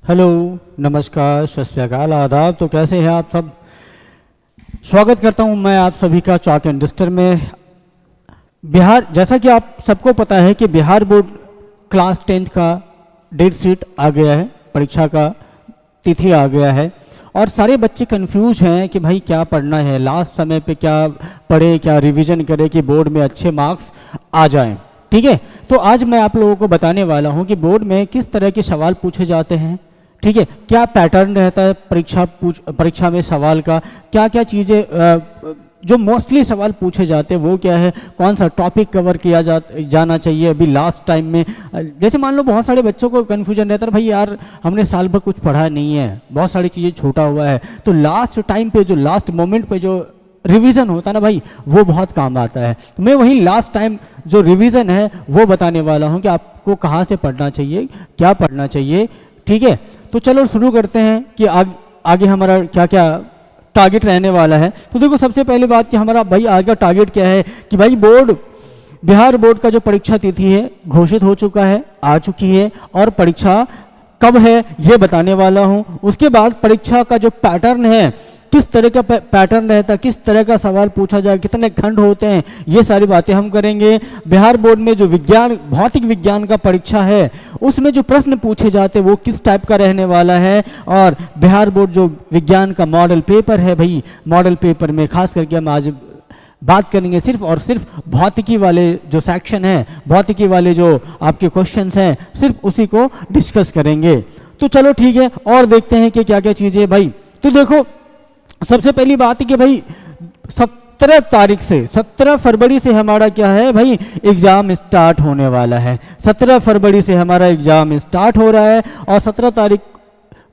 Hello, नमस्कार, सत श्री अकाल, आदाब। तो कैसे हैं आप सब? स्वागत करता हूं मैं आप सभी का चाक एंड डस्टर में। बिहार, जैसा कि आप सबको पता है कि बिहार बोर्ड क्लास 10th का डेट शीट आ गया है, परीक्षा का तिथि आ गया है और सारे बच्चे कंफ्यूज हैं कि भाई क्या पढ़ना है, लास्ट समय पे क्या पढ़े, क्या रिवीजन करें कि बोर्ड में अच्छे मार्क्स आ जाएं। ठीक है, तो आज मैं आप लोगों को बताने वाला हूं कि बोर्ड में किस तरह के सवाल पूछे जाते हैं। ठीक है, क्या पैटर्न रहता है परीक्षा में सवाल का, क्या क्या चीज़ें जो मोस्टली सवाल पूछे जाते हैं वो क्या है, कौन सा टॉपिक कवर किया जाना चाहिए अभी लास्ट टाइम में। जैसे मान लो बहुत सारे बच्चों को कन्फ्यूजन रहता है, भाई यार हमने साल भर कुछ पढ़ा नहीं है, बहुत सारी चीज़ें छूटा हुआ है, तो लास्ट टाइम पे जो लास्ट मोमेंट पे जो रिवीजन होता है ना भाई, वो बहुत काम आता है। तो मैं वही लास्ट टाइम जो रिवीजन है वो बताने वाला हूँ कि आपको कहाँ से पढ़ना चाहिए, क्या पढ़ना चाहिए। ठीक है, तो चलो शुरू करते हैं कि आगे हमारा क्या क्या टारगेट रहने वाला है। तो देखो, सबसे पहली बात कि हमारा भाई आज का टारगेट क्या है कि भाई बिहार बोर्ड का जो परीक्षा तिथि है घोषित हो चुका है, आ चुकी है, और परीक्षा कब है ये बताने वाला हूँ। उसके बाद परीक्षा का जो पैटर्न है, किस तरह का पैटर्न रहता है, किस तरह का सवाल पूछा जाए, कितने खंड होते हैं, ये सारी बातें हम करेंगे। बिहार बोर्ड में जो भौतिक विज्ञान का परीक्षा है उसमें जो प्रश्न पूछे जाते हैं वो किस टाइप का रहने वाला है। और बिहार बोर्ड जो विज्ञान का मॉडल पेपर है भाई, मॉडल पेपर में खास करके हम आज बात करेंगे सिर्फ और सिर्फ भौतिकी वाले जो सेक्शन है, भौतिकी वाले जो आपके क्वेश्चंस हैं, सिर्फ उसी को डिस्कस करेंगे। तो चलो ठीक है, और देखते हैं कि क्या क्या चीज़ें भाई। तो देखो, सबसे पहली बात है कि भाई 17 फरवरी से हमारा क्या है भाई, एग्ज़ाम स्टार्ट होने वाला है। 17 फरवरी से हमारा एग्ज़ाम स्टार्ट हो रहा है और 17 तारीख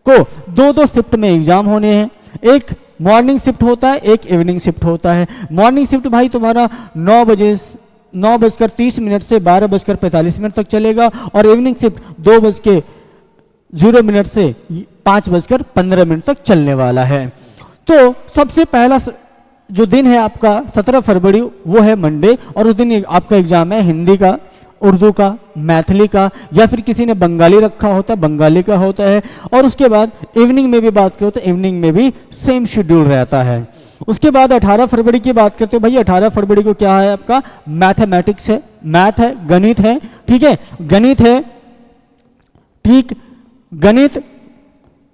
को दो शिफ्ट में एग्ज़ाम होने हैं। एक मॉर्निंग शिफ्ट होता है, एक इवनिंग शिफ्ट होता है। मॉर्निंग शिफ्ट भाई तुम्हारा 9:30 से 12:45 तक चलेगा और इवनिंग शिफ्ट 2:0 से 5:15 तक चलने वाला है। तो सबसे पहला जो दिन है आपका 17 फरवरी, वो है मंडे, और उस दिन आपका एग्जाम है हिंदी का, उर्दू का, मैथिली का, या फिर किसी ने बंगाली रखा होता है, बंगाली का होता है। और उसके बाद इवनिंग में भी बात करो तो इवनिंग में भी सेम शेड्यूल रहता है। उसके बाद 18 फरवरी की बात करते हो भाई, 18 फरवरी को क्या है आपका, मैथमेटिक्स है, मैथ है, गणित है। ठीक है, गणित है, ठीक, गणित।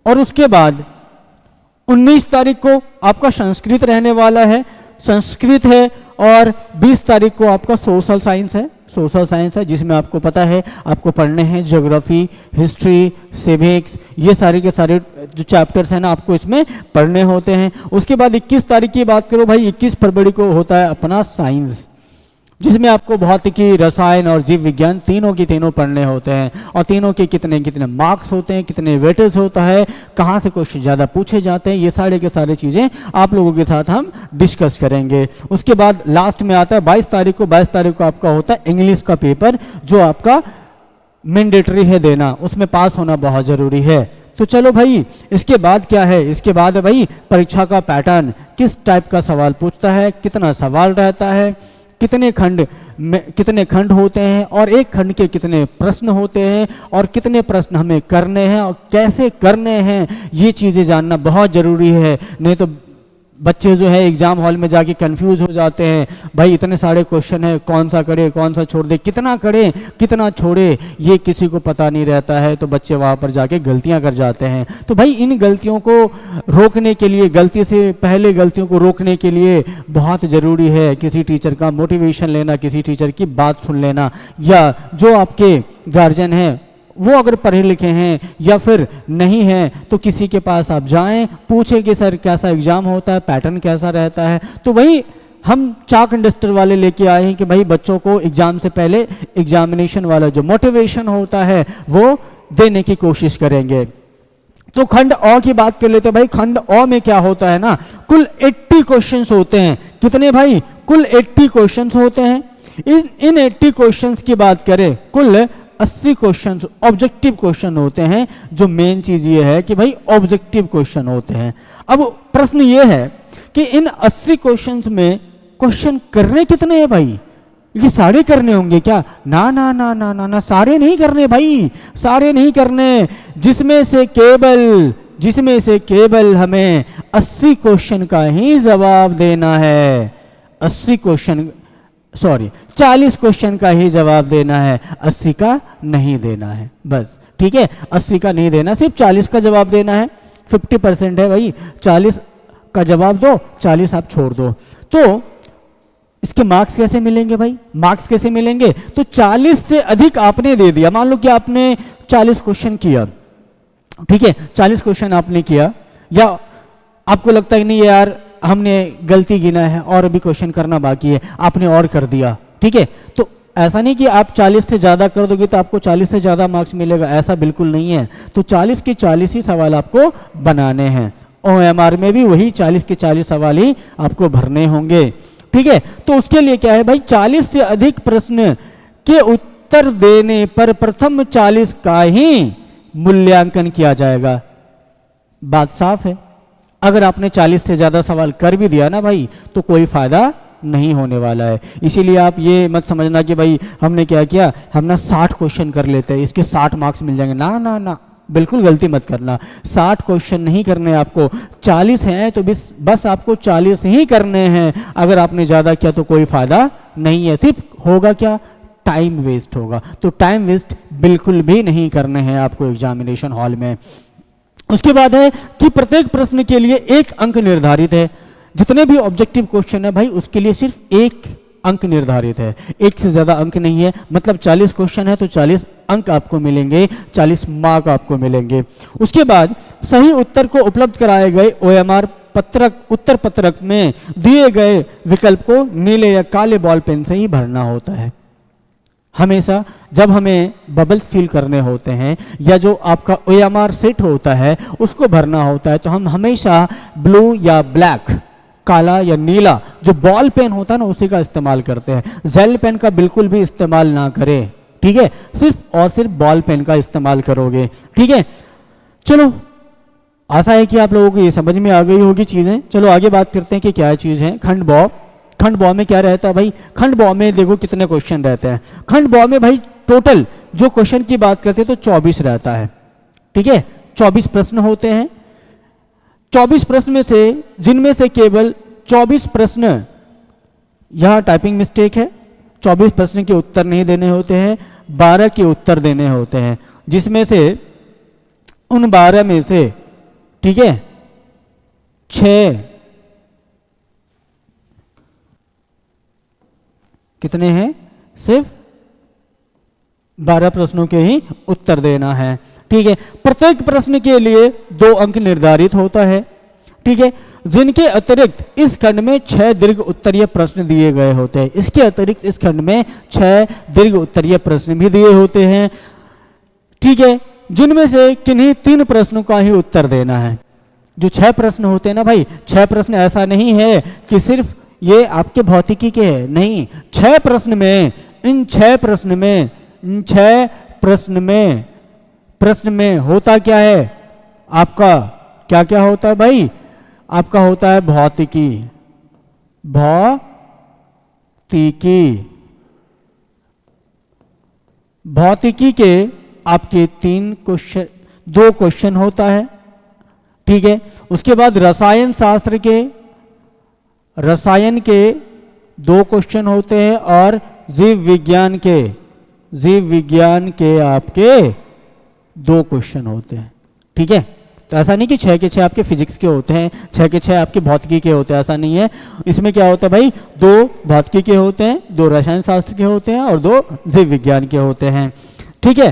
और उसके बाद 19 तारीख को आपका संस्कृत रहने वाला है, संस्कृत है। और 20 तारीख को आपका सोशल साइंस है, जिसमें आपको पता है आपको पढ़ने हैं ज्योग्राफी, हिस्ट्री, सिविक्स, ये सारे के सारे जो चैप्टर्स हैं ना आपको इसमें पढ़ने होते हैं। उसके बाद 21 तारीख की बात करो भाई, 21 फरवरी को होता है अपना साइंस, जिसमें आपको भौतिकी, रसायन और जीव विज्ञान तीनों की तीनों पढ़ने होते हैं। और तीनों के कितने कितने मार्क्स होते हैं, कितने वेटेज होता है, कहाँ से क्वेश्चन ज़्यादा पूछे जाते हैं, ये सारे के सारे चीज़ें आप लोगों के साथ हम डिस्कस करेंगे। उसके बाद लास्ट में आता है 22 तारीख को आपका होता है इंग्लिश का पेपर, जो आपका मैंडेटरी है देना, उसमें पास होना बहुत ज़रूरी है। तो चलो भाई, इसके बाद क्या है, इसके बाद है भाई परीक्षा का पैटर्न, किस टाइप का सवाल पूछता है, कितना सवाल रहता है, कितने खंड होते हैं, और एक खंड के कितने प्रश्न होते हैं, और कितने प्रश्न हमें करने हैं और कैसे करने हैं, ये चीज़ें जानना बहुत ज़रूरी है। नहीं तो बच्चे जो है एग्जाम हॉल में जाके कंफ्यूज हो जाते हैं, भाई इतने सारे क्वेश्चन है, कौन सा करे, कौन सा छोड़ दे, कितना करे, कितना छोड़े, ये किसी को पता नहीं रहता है। तो बच्चे वहाँ पर जाके गलतियाँ कर जाते हैं। तो भाई इन गलतियों को रोकने के लिए, गलती से पहले गलतियों को रोकने के लिए बहुत ज़रूरी है किसी टीचर का मोटिवेशन लेना, किसी टीचर की बात सुन लेना, या जो आपके गार्जियन हैं वो अगर पढ़े लिखे हैं या फिर नहीं हैं तो किसी के पास आप जाएं, पूछें कि सर कैसा एग्ज़ाम होता है, पैटर्न कैसा रहता है। तो वही हम चाक एंड डस्टर वाले लेके आए हैं कि भाई बच्चों को एग्ज़ाम से पहले एग्जामिनेशन वाला जो मोटिवेशन होता है वो देने की कोशिश करेंगे। तो खंड अ की बात कर लेते हैं भाई। खंड अ में क्या होता है ना, कुल 80 क्वेश्चंस होते हैं। कितने भाई, कुल 80 क्वेश्चंस होते हैं। इन 80 क्वेश्चंस की बात करें, कुल 80 क्वेश्चन ऑब्जेक्टिव क्वेश्चन होते हैं। जो मेन चीज ये है कि भाई ऑब्जेक्टिव क्वेश्चन होते हैं। अब प्रश्न ये है कि इन 80 क्वेश्चंस में क्वेश्चन करने कितने हैं भाई, ये सारे करने होंगे क्या? ना ना ना ना ना ना, सारे नहीं करने भाई, सारे नहीं करने। जिसमें से केवल हमें 80 क्वेश्चन का ही जवाब देना है। 80 क्वेश्चन, सॉरी 40 क्वेश्चन का ही जवाब देना है, 80 का नहीं देना है बस। ठीक है, 80 का नहीं देना, सिर्फ 40 का जवाब देना है। 50% है भाई, 40 का जवाब दो, 40 आप छोड़ दो। तो इसके मार्क्स कैसे मिलेंगे भाई? मार्क्स कैसे मिलेंगे? तो 40 से अधिक आपने दे दिया, मान लो कि आपने 40 क्वेश्चन किया, ठीक है, 40 क्वेश्चन आपने किया, या आपको लगता है नहीं यार हमने गलती गिना है और अभी क्वेश्चन करना बाकी है, आपने और कर दिया, ठीक है, तो ऐसा नहीं कि आप 40 से ज़्यादा कर दोगे तो आपको 40 से ज़्यादा मार्क्स मिलेगा, ऐसा बिल्कुल नहीं है। तो 40 के 40 ही सवाल आपको बनाने हैं। OMR में भी वही 40 के 40 सवाल ही आपको भरने होंगे, ठीक है। तो उसके लिए क्या है भाई, 40 से अधिक प्रश्न के उत्तर देने पर प्रथम 40 का ही मूल्यांकन किया जाएगा। बात साफ है। अगर आपने 40 से ज़्यादा सवाल कर भी दिया ना भाई, तो कोई फायदा नहीं होने वाला है। इसीलिए आप ये मत समझना कि भाई हमने क्या किया, हम ना 60 क्वेश्चन कर लेते हैं, इसके 60 मार्क्स मिल जाएंगे। ना ना ना, बिल्कुल गलती मत करना। 60 क्वेश्चन नहीं करने आपको, 40 हैं तो बस आपको 40 ही करने हैं। अगर आपने ज़्यादा किया तो कोई फायदा नहीं है, सिर्फ होगा क्या, टाइम वेस्ट होगा। तो टाइम वेस्ट बिल्कुल भी नहीं करने हैं आपको एग्जामिनेशन हॉल में। उसके बाद है कि प्रत्येक प्रश्न के लिए 1 अंक निर्धारित है। जितने भी ऑब्जेक्टिव क्वेश्चन है भाई, उसके लिए सिर्फ 1 अंक निर्धारित है, 1 से ज्यादा अंक नहीं है। मतलब 40 क्वेश्चन है तो 40 अंक आपको मिलेंगे, 40 मार्क आपको मिलेंगे। उसके बाद सही उत्तर को उपलब्ध कराए गए OMR उत्तर पत्रक में दिए गए विकल्प को नीले या काले बॉल पेन से ही भरना होता है। हमेशा जब हमें बबल्स फिल करने होते हैं या जो आपका OMR सेट होता है उसको भरना होता है, तो हम हमेशा ब्लू या ब्लैक, काला या नीला जो बॉल पेन होता है ना, उसी का इस्तेमाल करते हैं। जेल पेन का बिल्कुल भी इस्तेमाल ना करें, ठीक है, सिर्फ और सिर्फ बॉल पेन का इस्तेमाल करोगे, ठीक है। चलो, आशा है कि आप लोगों को ये समझ में आ गई होगी चीजें। चलो आगे बात करते हैं कि क्या चीज है खंड बॉ। खंड बॉ में क्या रहता है भाई? खंड बॉ में देखो कितने क्वेश्चन रहते हैं। खंड बॉ में भाई टोटल जो क्वेश्चन की बात करते हैं तो 24 रहता है, ठीक है, 24 प्रश्न होते हैं। 24 प्रश्न में से, जिनमें से केवल 24 प्रश्न, यहां टाइपिंग मिस्टेक है, 24 प्रश्न के उत्तर नहीं देने होते हैं, 12 के उत्तर देने होते हैं, जिसमें से उन 12 में से, ठीक है, 6 कितने हैं, सिर्फ 12 प्रश्नों के ही उत्तर देना है, ठीक है। प्रत्येक प्रश्न के लिए 2 अंक निर्धारित होता है, ठीक है। जिनके अतिरिक्त इस खंड में 6 दीर्घ उत्तरीय प्रश्न दिए गए होते हैं। इसके अतिरिक्त इस खंड में 6 दीर्घ उत्तरीय प्रश्न भी दिए होते हैं, ठीक है, जिनमें से किन्हीं 3 प्रश्नों का ही उत्तर देना है। जो 6 प्रश्न होते हैं ना भाई, 6 प्रश्न ऐसा नहीं है कि सिर्फ ये आपके भौतिकी के हैं, नहीं, 6 प्रश्न में, इन 6 प्रश्न में, इन 6 प्रश्न में होता क्या है आपका, क्या क्या होता है भाई? आपका होता है भौतिकी, भौतिकी के आपके 2 क्वेश्चन होता है, ठीक है। उसके बाद रसायन शास्त्र के, रसायन के 2 क्वेश्चन होते हैं, और जीव विज्ञान के आपके 2 क्वेश्चन होते हैं, ठीक है। तो ऐसा नहीं कि 6 के 6 आपके फिजिक्स के होते हैं, 6 के 6 आपके भौतिकी के होते हैं, ऐसा नहीं है। इसमें क्या होता है भाई, 2 भौतिकी के होते हैं, 2 रसायन शास्त्र के होते हैं, और 2 जीव विज्ञान के होते हैं, ठीक है।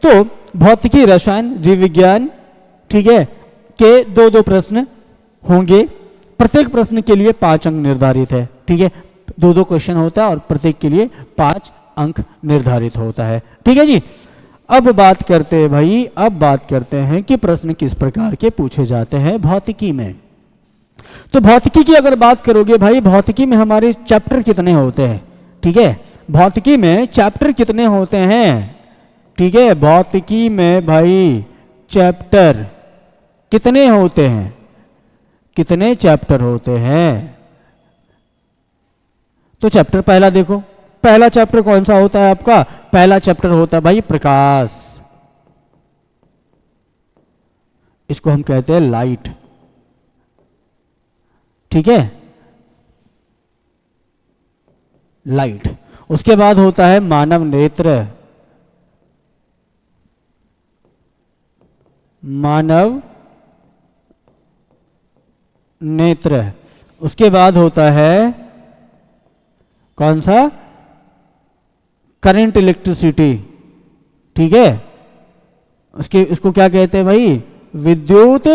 तो भौतिकी, रसायन, जीव विज्ञान, ठीक है, के 2-2 प्रश्न होंगे। प्रत्येक प्रश्न के लिए 5 अंक निर्धारित है, ठीक है, 2-2 क्वेश्चन होता है और प्रत्येक के लिए 5 अंक निर्धारित होता है, ठीक है जी। अब बात करते हैं भाई, अब बात करते हैं कि प्रश्न किस प्रकार के पूछे जाते हैं भौतिकी में। तो भौतिकी की अगर बात करोगे भाई, भौतिकी में हमारे चैप्टर कितने होते हैं, ठीक है, भौतिकी में चैप्टर कितने होते हैं, ठीक है, भौतिकी में भाई चैप्टर कितने होते हैं, कितने चैप्टर होते हैं? तो चैप्टर पहला देखो, पहला चैप्टर कौन सा होता है आपका? पहला चैप्टर होता है भाई प्रकाश, इसको हम कहते हैं लाइट, ठीक है, लाइट। उसके बाद होता है मानव नेत्र, मानव नेत्र। उसके बाद होता है कौन सा? करंट इलेक्ट्रिसिटी, ठीक है, उसको क्या कहते हैं भाई? विद्युत,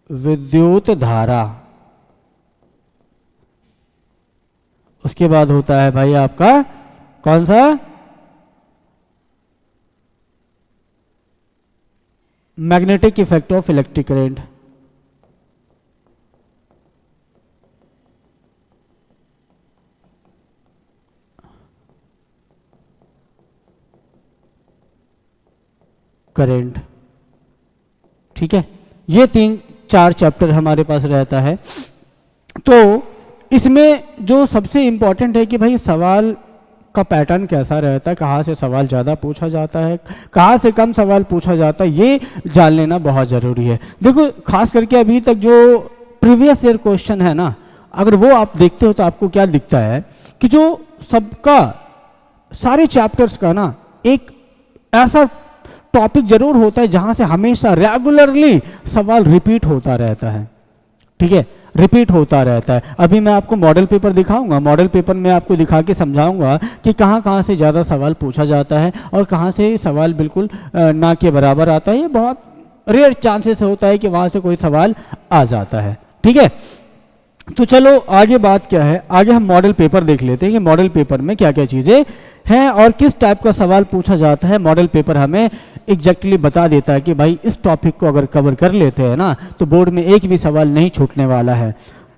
विद्युत धारा। उसके बाद होता है भाई आपका कौन सा? Magnetic effect of electric current. Current, ठीक है, ये 3-4 चैप्टर हमारे पास रहता है। तो इसमें जो सबसे इंपॉर्टेंट है कि भाई सवाल का पैटर्न कैसा रहता है, कहाँ से सवाल ज़्यादा पूछा जाता है, कहाँ से कम सवाल पूछा जाता है, ये जान लेना बहुत ज़रूरी है। देखो खास करके अभी तक जो प्रीवियस ईयर क्वेश्चन है ना, अगर वो आप देखते हो तो आपको क्या दिखता है कि जो सबका सारे चैप्टर्स का ना एक ऐसा टॉपिक जरूर होता है जहाँ से हमेशा रेगुलरली सवाल रिपीट होता रहता है, ठीक है, रिपीट होता रहता है। अभी मैं आपको मॉडल पेपर दिखाऊंगा, मॉडल पेपर में आपको दिखा के समझाऊंगा कि कहाँ कहाँ से ज़्यादा सवाल पूछा जाता है और कहाँ से सवाल बिल्कुल ना के बराबर आता है। ये बहुत रेयर चांसेस होता है कि वहाँ से कोई सवाल आ जाता है, ठीक है। तो चलो आगे बात क्या है, आगे हम मॉडल पेपर देख लेते हैं कि मॉडल पेपर में क्या क्या चीज़ें हैं और किस टाइप का सवाल पूछा जाता है। मॉडल पेपर हमें एग्जैक्टली बता देता है कि भाई इस टॉपिक को अगर कवर कर लेते हैं ना तो बोर्ड में एक भी सवाल नहीं छूटने वाला है,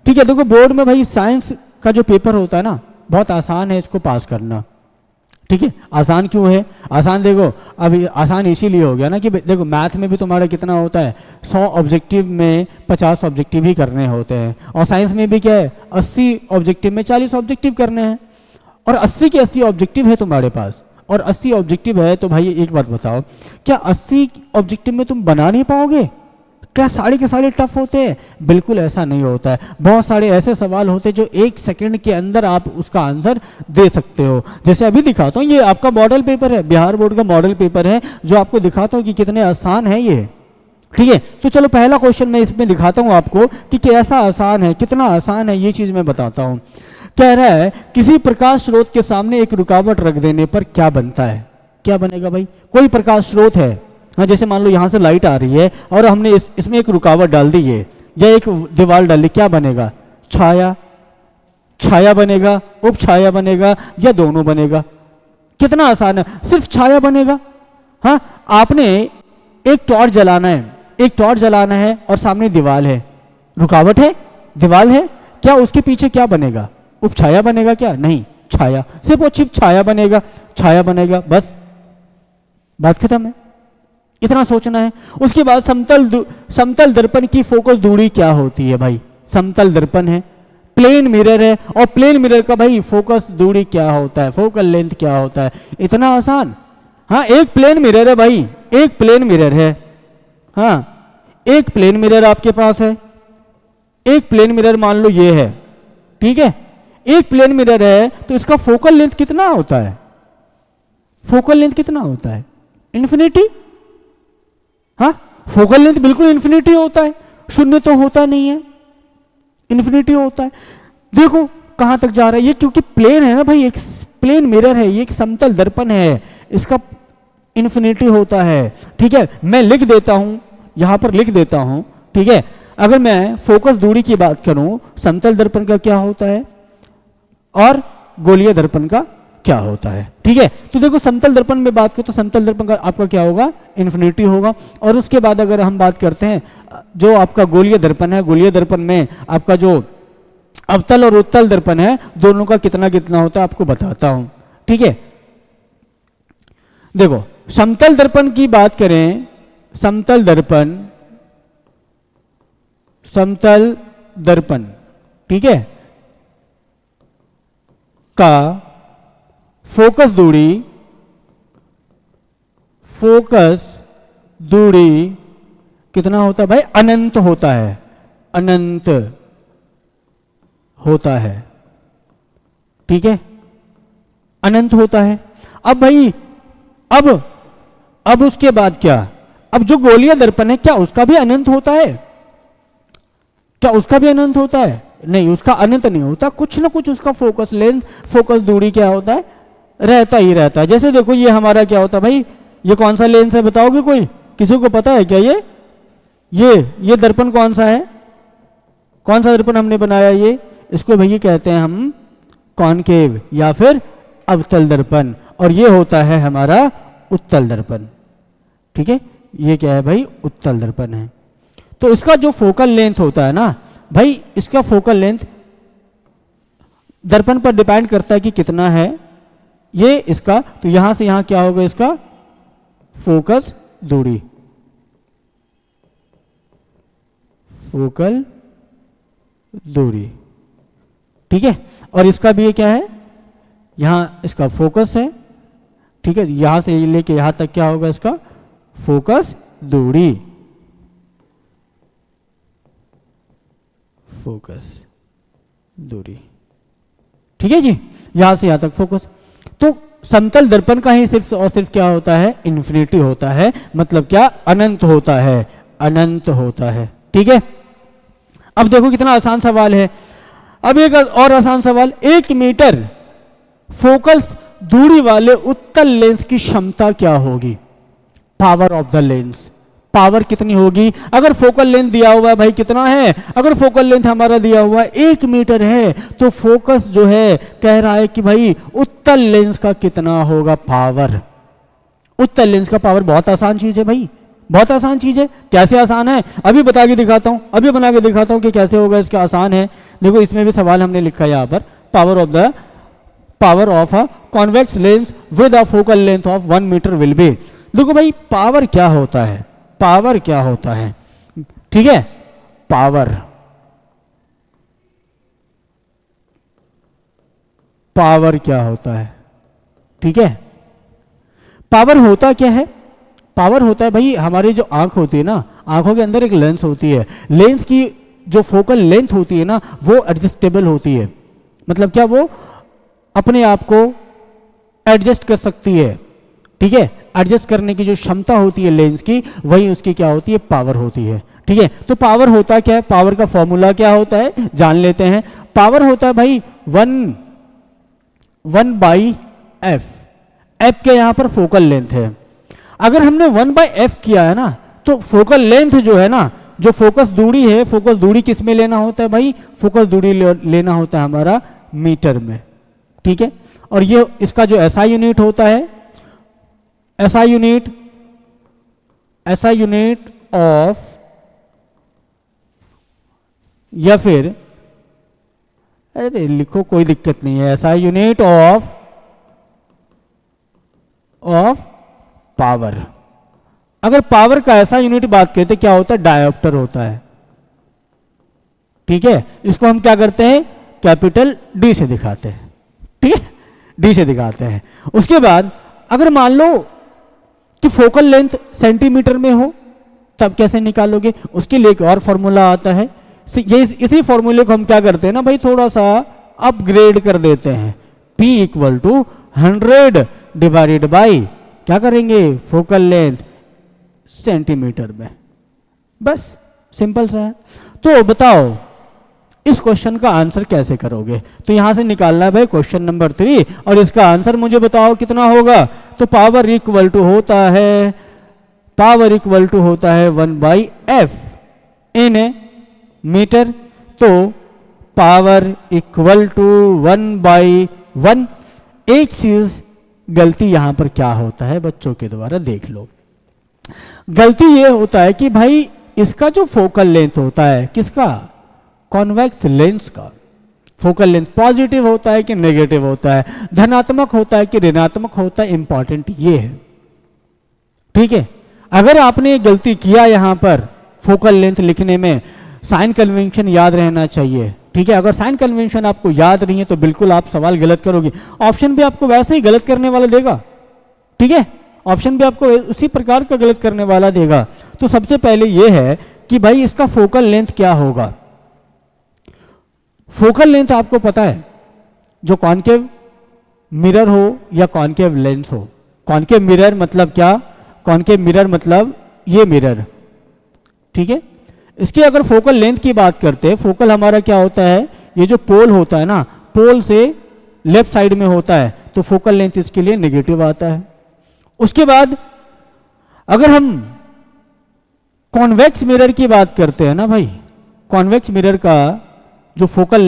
ठीक है। देखो बोर्ड में भाई साइंस का जो पेपर होता है ना बहुत आसान है इसको पास करना, ठीक है। आसान क्यों है? आसान देखो अभी आसान इसीलिए हो गया ना कि देखो मैथ में भी तुम्हारा कितना होता है, 100 ऑब्जेक्टिव में 50 ऑब्जेक्टिव ही करने होते हैं, और साइंस में भी क्या है 80 ऑब्जेक्टिव में 40 ऑब्जेक्टिव करने हैं, और 80 के 80 ऑब्जेक्टिव है तुम्हारे पास, और 80 ऑब्जेक्टिव है तो भाई एक बात बताओ, क्या 80 ऑब्जेक्टिव में तुम बना नहीं पाओगे? क्या सारे के सारे टफ होते हैं? बिल्कुल ऐसा नहीं होता है। बहुत सारे ऐसे सवाल होते हैं जो 1 सेकंड के अंदर आप उसका आंसर दे सकते हो। जैसे अभी दिखाता हूँ, ये आपका मॉडल पेपर है, बिहार बोर्ड का मॉडल पेपर है, जो आपको दिखाता हूँ कि कितने आसान है ये, ठीक है। तो चलो पहला क्वेश्चन मैं इसमें दिखाता हूँ आपको कि कैसा आसान है, कितना आसान है, ये चीज़ मैं बताता हूँ। कह रहा है किसी प्रकाश स्रोत के सामने एक रुकावट रख देने पर क्या बनता है? क्या बनेगा भाई? कोई प्रकाश स्रोत है, हाँ, जैसे मान लो यहाँ से लाइट आ रही है और हमने इसमें एक रुकावट डाल दी है या एक दीवार डाल दी, क्या बनेगा? छाया, छाया बनेगा, उप छाया बनेगा, या दोनों बनेगा? कितना आसान है, सिर्फ छाया बनेगा। हाँ, आपने एक टॉर्च जलाना है, एक टॉर्च जलाना है और सामने दीवार है, रुकावट है, दीवार है, क्या उसके पीछे क्या बनेगा? उप छाया बनेगा क्या? नहीं, छाया, सिर्फ और सिर्फ छाया बनेगा, छाया बनेगा, बस बात खत्म है। इतना सोचना है। उसके बाद समतल दर्पण की फोकस दूरी क्या होती है भाई? समतल दर्पण है, प्लेन मिरर है, और प्लेन मिरर का भाई फोकस दूरी क्या होता है, फोकल लेंथ क्या होता है? इतना आसान। हाँ, एक प्लेन मिरर है भाई, एक प्लेन मिरर है, हाँ, एक प्लेन मिरर आपके पास है, एक प्लेन मिरर मान लो ये है, ठीक है, एक प्लेन मिरर है तो इसका फोकल लेंथ कितना होता है? फोकल लेंथ कितना होता है? इन्फिनिटी। हाँ, फोकल लेंथ बिल्कुल इन्फिनिटी होता है, शून्य तो होता नहीं है, इन्फिनिटी होता है। देखो कहां तक जा रहा है ये, क्योंकि प्लेन है ना भाई, एक प्लेन मिरर है, ये एक समतल दर्पण है, इसका इन्फिनिटी होता है, ठीक है। मैं लिख देता हूं, यहां पर लिख देता हूं, ठीक है। अगर मैं फोकस दूरी की बात करूं, समतल दर्पण का क्या होता है और गोलीय दर्पण का क्या होता है, ठीक है। तो देखो समतल दर्पण में बात करो तो समतल दर्पण का आपका क्या होगा? इन्फिनिटी होगा। और उसके बाद अगर हम बात करते हैं जो आपका गोलीय दर्पण है, गोलीय दर्पण में आपका जो अवतल और उत्तल दर्पण है, दोनों का कितना कितना होता है आपको बताता हूं, ठीक है। देखो समतल दर्पण की बात करें, समतल दर्पण, समतल दर्पण, ठीक है, का फोकस दूरी कितना होता है भाई? अनंत होता है, अनंत होता है। ठीक है, अनंत होता है। अब भाई अब उसके बाद क्या? अब जो गोलीय दर्पण है क्या उसका भी अनंत होता है? क्या उसका भी अनंत होता है? नहीं, उसका अनंत नहीं होता, कुछ ना कुछ उसका फोकस लेंथ, फोकस दूरी क्या होता है? रहता ही रहता है। जैसे देखो ये हमारा क्या होता है भाई, ये कौन सा लेंस है बताओगे कोई? किसी को पता है क्या? ये दर्पण कौन सा है? कौन सा दर्पण हमने बनाया? ये इसको भैया कहते हैं हम कॉनकेव या फिर अवतल दर्पण, और ये होता है हमारा उत्तल दर्पण। ठीक है, ये क्या है भाई? उत्तल दर्पण है। तो इसका जो फोकल लेंथ होता है ना भाई, इसका फोकल लेंथ दर्पण पर डिपेंड करता है कि कितना है ये इसका। तो यहां से यहां क्या होगा? इसका फोकस दूरी, फोकल दूरी। ठीक है, और इसका भी ये क्या है? यहां इसका फोकस है। ठीक है, यहां से लेके यहां तक क्या होगा? इसका फोकस दूरी, फोकस दूरी। ठीक है जी, यहां से यहां तक फोकस। तो समतल दर्पण का ही सिर्फ और सिर्फ क्या होता है? इन्फिनिटी होता है, मतलब क्या? अनंत होता है, अनंत होता है। ठीक है, अब देखो कितना आसान सवाल है। अब एक और आसान सवाल, 1 मीटर फोकस दूरी वाले उत्तल लेंस की क्षमता क्या होगी? Power of the lens, power कितनी होगी? अगर फोकल लेंथ दिया हुआ है भाई कितना है? अगर फोकल लेंथ हमारा दिया हुआ है 1 मीटर है, तो फोकस जो है कह रहा है कि भाई उत्तल लेंस का कितना होगा पावर? उत्तल लेंस का पावर बहुत आसान चीज है भाई, बहुत आसान चीज है। कैसे आसान है? अभी बता के दिखाता हूं, अभी बना के दिखाता हूं कि कैसे होगा इसका। आसान है, देखो इसमें भी सवाल हमने लिखा है यहां पर, power of a convex lens with a focal length of 1 metre will be. देखो भाई पावर क्या होता है? पावर क्या होता है? ठीक है, पावर क्या होता है? ठीक है, पावर होता क्या है? पावर होता है भाई हमारी जो आंख होती है ना, आंखों के अंदर एक लेंस होती है, लेंस की जो फोकल लेंथ होती है ना वो एडजस्टेबल होती है। मतलब क्या? वो अपने आप को एडजस्ट कर सकती है। ठीक है, एडजस्ट करने की जो क्षमता होती है लेंस की, वही उसकी क्या होती है? पावर होती है। ठीक है, तो पावर होता क्या है? पावर का फॉर्मूला क्या होता है जान लेते हैं। पावर होता है भाई 1 बाई एफ। एफ के यहां पर फोकल लेंथ है। अगर हमने 1 बाई एफ किया है ना, तो फोकल लेंथ जो है ना, जो फोकस दूरी है, फोकस दूरी किस में लेना होता है भाई? फोकस दूरी लेना होता है हमारा मीटर में। ठीक है, और ये इसका जो एसआई यूनिट होता है, एसआई यूनिट ऑफ, या फिर अरे लिखो कोई दिक्कत नहीं है, एसआई यूनिट ऑफ पावर। अगर पावर का ऐसा यूनिट बात करते क्या होता है? डायोप्टर होता है। ठीक है, इसको हम क्या करते हैं? कैपिटल डी से दिखाते हैं। ठीक है, डी से दिखाते हैं। उसके बाद अगर मान लो कि फोकल लेंथ सेंटीमीटर में हो, तब कैसे निकालोगे? उसके लिए एक और फॉर्मूला आता है। ये इसी फॉर्मूले को हम क्या करते हैं ना भाई, थोड़ा सा अपग्रेड कर देते हैं। P = 100 डिवाइडेड बाई क्या करेंगे? फोकल लेंथ सेंटीमीटर में। बस सिंपल सा है। तो बताओ इस क्वेश्चन का आंसर कैसे करोगे? तो यहां से निकालना है भाई क्वेश्चन नंबर 3, और इसका आंसर मुझे बताओ कितना होगा? तो पावर इक्वल टू होता है 1 बाई एफ इन मीटर। तो पावर इक्वल टू 1 बाई 1। एक चीज गलती यहां पर क्या होता है बच्चों के द्वारा देख लो। गलती ये होता है कि भाई इसका जो फोकल लेंथ होता है, किसका? कॉन्वेक्स लेंस का फोकल लेंथ पॉजिटिव होता है कि नेगेटिव होता है, धनात्मक होता है कि ऋणात्मक होता है, इंपॉर्टेंट ये है। ठीक है, अगर आपने गलती किया यहां पर फोकल लेंथ लिखने में, साइन कन्वेंशन याद रहना चाहिए। ठीक है, अगर साइन कन्वेंशन आपको याद नहीं है तो बिल्कुल आप सवाल गलत करोगे। ऑप्शन भी आपको वैसे ही गलत करने वाला देगा, ठीक है, ऑप्शन भी आपको उसी प्रकार का गलत करने वाला देगा। तो सबसे पहले यह है कि भाई इसका फोकल लेंथ क्या होगा। फोकल लेंथ आपको पता है, जो कॉनकेव मिरर हो या कॉनकेव लेंस हो। कॉनकेव मिरर मतलब क्या, कॉनकेव मिरर मतलब ये मिरर, ठीक है। इसकी अगर फोकल लेंथ की बात करते हैं, फोकल हमारा क्या होता है, ये जो पोल होता है ना, पोल से लेफ्ट साइड में होता है, तो फोकल लेंथ इसके लिए नेगेटिव आता है। उसके बाद अगर हम कॉन्वेक्स मिरर की बात करते हैं ना भाई, कॉन्वेक्स मिरर का जो फोकल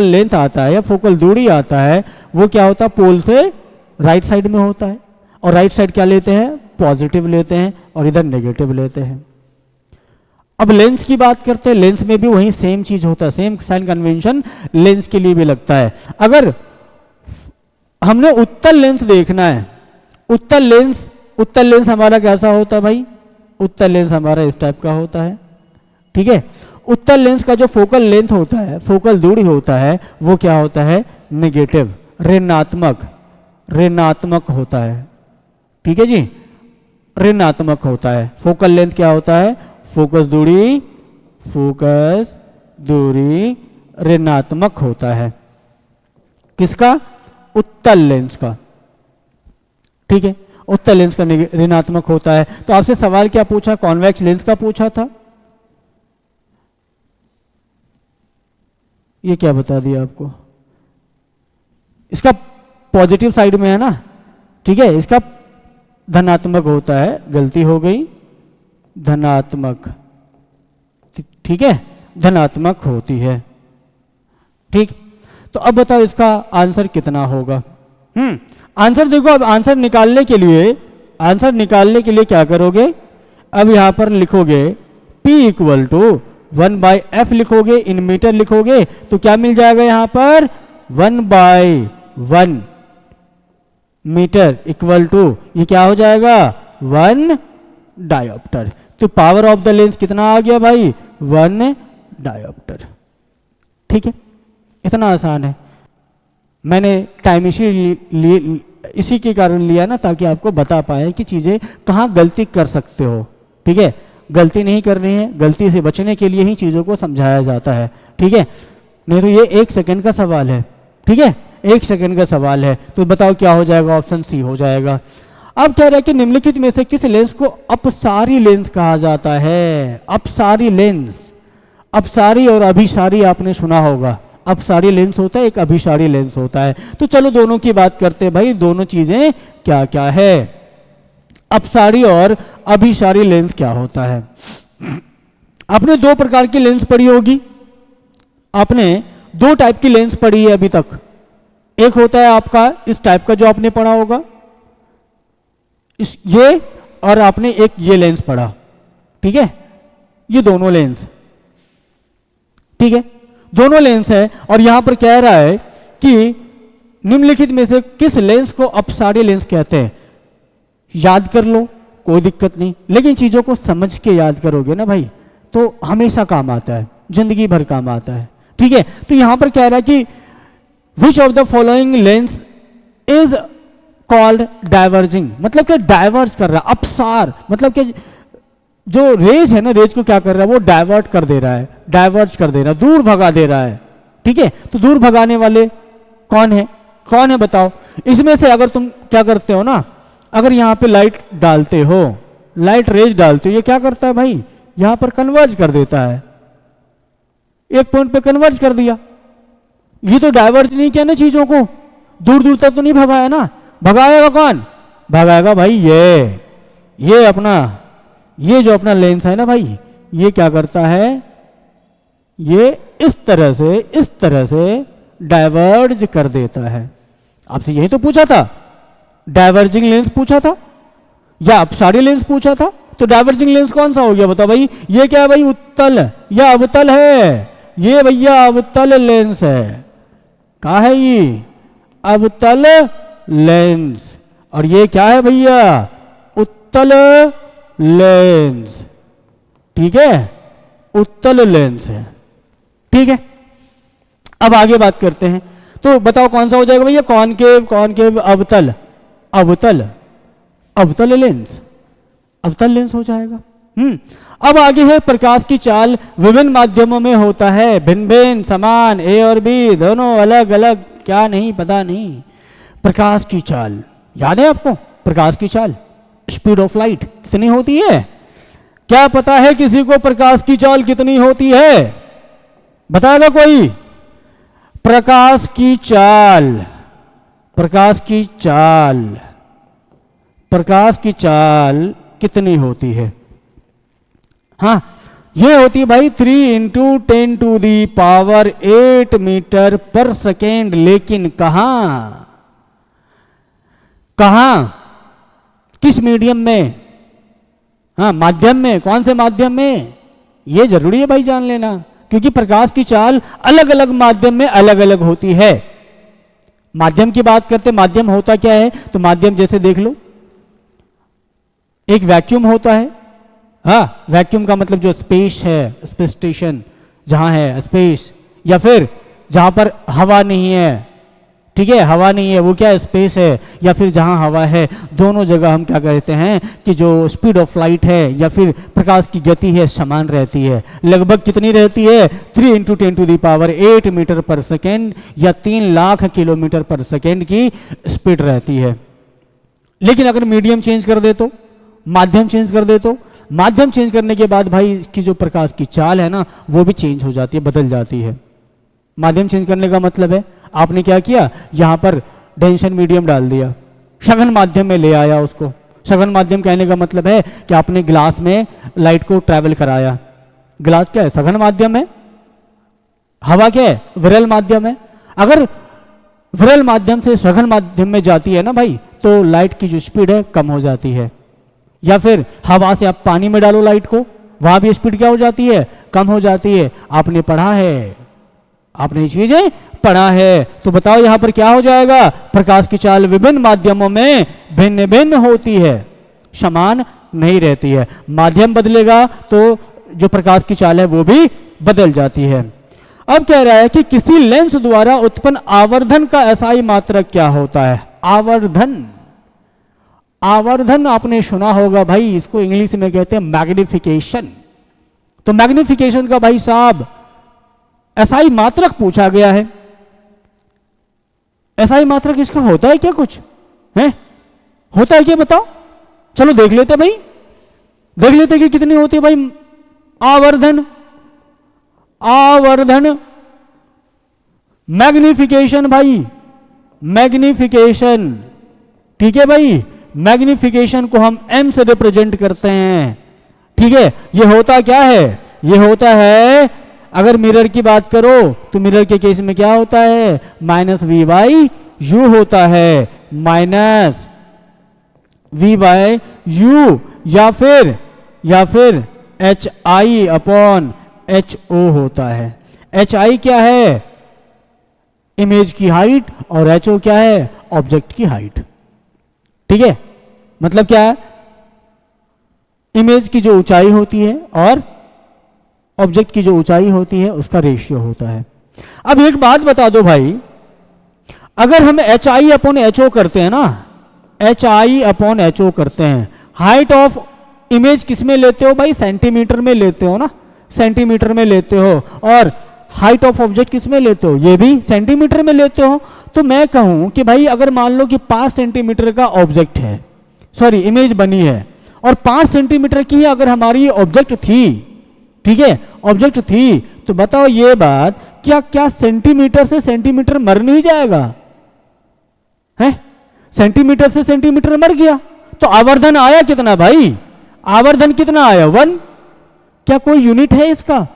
लेंथ आता है या फोकल दूरी आता है, वो क्या होता है, पोल से राइट साइड में होता है। और राइट साइड क्या लेते हैं, पॉजिटिव लेते हैं, और इधर नेगेटिव लेते हैं। अब लेंस की बात करते हैं, लेंस में भी वही सेम चीज होता है, सेम साइन कन्वेंशन लेंस के लिए भी लगता है। अगर हमने उत्तल लेंस देखना है, उत्तल लेंस हमारा कैसा होता है भाई, उत्तल लेंस हमारा इस टाइप का होता है, ठीक है। उत्तल लेंस का जो फोकल लेंथ होता है, फोकल दूरी होता है, वो क्या होता है, नेगेटिव, ऋणात्मक होता है, ठीक है जी, ऋणात्मक होता है। फोकल लेंथ क्या होता है, फोकस दूरी ऋणात्मक होता है। किसका, उत्तल लेंस का, ठीक है, उत्तल लेंस का ऋणात्मक होता है। तो आपसे सवाल क्या पूछा, कॉन्वेक्स लेंस का पूछा था, ये क्या बता दिया आपको, इसका पॉजिटिव साइड में है ना, ठीक है, इसका धनात्मक होता है, गलती हो गई, धनात्मक, ठीक है, धनात्मक होती है, ठीक। तो अब बताओ इसका आंसर कितना होगा। आंसर देखो, अब आंसर निकालने के लिए क्या करोगे, अब यहां पर लिखोगे P इक्वल टू 1/f लिखोगे, इन मीटर लिखोगे, तो क्या मिल जाएगा यहां पर 1/1 मीटर इक्वल टू, ये क्या हो जाएगा 1 डायोप्टर। तो पावर ऑफ द लेंस कितना आ गया भाई, 1 डायोप्टर, ठीक है, इतना आसान है। मैंने टाइम इसी के कारण लिया ना, ताकि आपको बता पाए कि चीजें कहाँ गलती कर सकते हो, ठीक है, गलती नहीं करनी है, गलती से बचने के लिए ही चीजों को समझाया जाता है, ठीक है, नहीं तो ये 1 सेकंड का सवाल है, ठीक है, 1 सेकंड का सवाल है। तो बताओ क्या हो जाएगा, ऑप्शन सी हो जाएगा। अब कह रहा है कि निम्नलिखित में से किस लेंस को अपसारी लेंस कहा जाता है। अपसारी लेंस, अपसारी और अभिसारी आपने सुना होगा, अपसारी लेंस होता है, एक अभिसारी लेंस होता है। तो चलो दोनों की बात करते हैं भाई, दोनों चीजें क्या क्या है, अपसारी और अभिसारी लेंस क्या होता है। आपने 2 प्रकार की लेंस पढ़ी होगी, आपने 2 टाइप की लेंस पढ़ी है अभी तक। एक होता है आपका इस टाइप का जो आपने पढ़ा होगा, ये, और आपने एक ये लेंस पढ़ा, ठीक है, ये दोनों लेंस, ठीक है, दोनों लेंस है। और यहां पर कह रहा है कि निम्नलिखित में से किस लेंस को अपसारी लेंस कहते हैं। याद कर लो, कोई दिक्कत नहीं, लेकिन चीजों को समझ के याद करोगे ना भाई, तो हमेशा काम आता है, जिंदगी भर काम आता है, ठीक है। तो यहां पर कह रहा है कि which of the following lens is called diverging, मतलब कि डाइवर्ज कर रहा है, अपसार मतलब कि जो रेज है ना, रेज को क्या कर रहा है, वो डाइवर्ट कर दे रहा है, डाइवर्ज कर दे रहा है, दूर भगा दे रहा है, ठीक है। तो दूर भगाने वाले कौन है बताओ। इसमें से अगर तुम क्या करते हो ना, अगर यहां पे लाइट डालते हो, लाइट रेज डालते हो, ये क्या करता है भाई, यहां पर कन्वर्ज कर देता है, एक पॉइंट पे कन्वर्ज कर दिया। ये तो डाइवर्ज नहीं किया ना चीजों को, दूर दूर तक तो नहीं भगाया ना। भगाएगा कौन, भगाएगा भाई ये अपना, ये जो अपना लेंस है ना भाई, ये क्या करता है, ये इस तरह से डाइवर्ज कर देता है। आपसे यही तो पूछा था, डाइवर्जिंग लेंस पूछा था या अपसारी लेंस पूछा था। तो डाइवर्जिंग लेंस कौन सा हो गया बताओ भाई, ये क्या है भाई, उत्तल या अवतल है, ये भैया अवतल लेंस है। कहा है ये, अवतल लेंस। और ये क्या है भैया, उत्तल लेंस, ठीक है, उत्तल लेंस है, ठीक है। अब आगे बात करते हैं, तो बताओ कौन सा हो जाएगा भैया? कॉनकेव, कॉनकेव, अवतल, अवतल, अवतल लेंस, अवतल लेंस हो जाएगा। अब आगे है प्रकाश की चाल विभिन्न माध्यमों में होता है, भिन्न भिन्न, समान, ए और बी दोनों, अलग अलग, क्या नहीं पता नहीं। प्रकाश की चाल याद है आपको? प्रकाश की चाल, स्पीड ऑफ लाइट कितनी होती है? क्या पता है किसी को प्रकाश की चाल कितनी होती है? बताएगा कोई? प्रकाश की चाल, प्रकाश की चाल, प्रकाश की चाल कितनी होती है? हाँ, ये होती है भाई 3 × 10⁸ मीटर पर सेकेंड। लेकिन कहां कहां, किस मीडियम में? हाँ, माध्यम में। कौन से माध्यम में? ये जरूरी है भाई जान लेना, क्योंकि प्रकाश की चाल अलग अलग माध्यम में अलग अलग होती है। माध्यम की बात करते, माध्यम होता क्या है? तो माध्यम जैसे देख लो, एक वैक्यूम होता है। हाँ, वैक्यूम का मतलब जो स्पेस है, स्पेस स्टेशन जहां है स्पेस, या फिर जहां पर हवा नहीं है, ठीक है, हवा नहीं है, वो क्या स्पेस है, या फिर जहां हवा है, दोनों जगह हम क्या कहते हैं कि जो स्पीड ऑफ लाइट है या फिर प्रकाश की गति है समान रहती है। लगभग कितनी रहती है? 3 × 10⁸ मीटर पर सेकेंड या 3 लाख किलोमीटर पर सेकेंड की स्पीड रहती है। लेकिन अगर मीडियम चेंज कर दे तो, माध्यम चेंज कर दे तो, माध्यम चेंज करने के बाद भाई इसकी जो प्रकाश की चाल है ना वो भी चेंज हो जाती है, बदल जाती है। माध्यम चेंज करने का मतलब है आपने क्या किया, यहां पर डेंशन मीडियम डाल दिया, सघन माध्यम में ले आया उसको। सघन माध्यम कहने का मतलब है कि आपने ग्लास में लाइट को ट्रैवल कराया। ग्लास क्या है? सघन माध्यम है। हवा क्या है? विरल माध्यम है। अगर विरल माध्यम से सघन माध्यम में जाती है ना भाई, तो लाइट की जो स्पीड है कम हो जाती है। या फिर हवा से आप पानी में डालो लाइट को, वहां भी स्पीड क्या हो जाती है? कम हो जाती है। आपने पढ़ा है, आपने ये चीजें पढ़ा है। तो बताओ यहां पर क्या हो जाएगा? प्रकाश की चाल विभिन्न माध्यमों में भिन्न भिन्न होती है, समान नहीं रहती है। माध्यम बदलेगा तो जो प्रकाश की चाल है वो भी बदल जाती है। अब कह रहा है कि किसी लेंस द्वारा उत्पन्न आवर्धन का एसआई मात्रक क्या होता है? आवर्धन, आवर्धन आपने सुना होगा भाई, इसको इंग्लिश में कहते हैं मैग्निफिकेशन। तो मैग्निफिकेशन का भाई साहब एसआई मात्रक पूछा गया है। एसआई मात्रक इसका होता है क्या? कुछ है? होता है क्या? बताओ, चलो देख लेते भाई, देख लेते कि कितनी होती है भाई आवर्धन। आवर्धन, मैग्निफिकेशन भाई, मैग्निफिकेशन, ठीक है भाई। मैग्निफिकेशन को हम m से रिप्रेजेंट करते हैं, ठीक है। ये होता क्या है? ये होता है, अगर मिरर की बात करो तो मिरर के केस में क्या होता है? -v/u होता है, -v/u, या फिर hi/ho होता है। hi क्या है? इमेज की हाइट, और ho क्या है? ऑब्जेक्ट की हाइट, ठीक है। मतलब क्या है? इमेज की जो ऊंचाई होती है और ऑब्जेक्ट की जो ऊंचाई होती है उसका रेशियो होता है। अब एक बात बता दो भाई, अगर हम hi/ho करते हैं ना, hi/ho करते हैं, हाइट ऑफ इमेज किस में लेते हो भाई? सेंटीमीटर में लेते हो ना, सेंटीमीटर में लेते हो। और हाइट ऑफ ऑब्जेक्ट किस में लेते हो? ये भी सेंटीमीटर में लेते हो। तो मैं कहूं कि भाई अगर मान लो कि 5 सेंटीमीटर का ऑब्जेक्ट है, सॉरी इमेज बनी है, और 5 सेंटीमीटर की अगर हमारी ऑब्जेक्ट थी, ठीक है, ऑब्जेक्ट थी, तो बताओ ये बात, क्या सेंटीमीटर से सेंटीमीटर मर नहीं जाएगा? है, सेंटीमीटर से सेंटीमीटर मर गया तो आवर्धन आया कितना भाई? आवर्धन कितना आया? 1। क्या कोई यूनिट है इसका?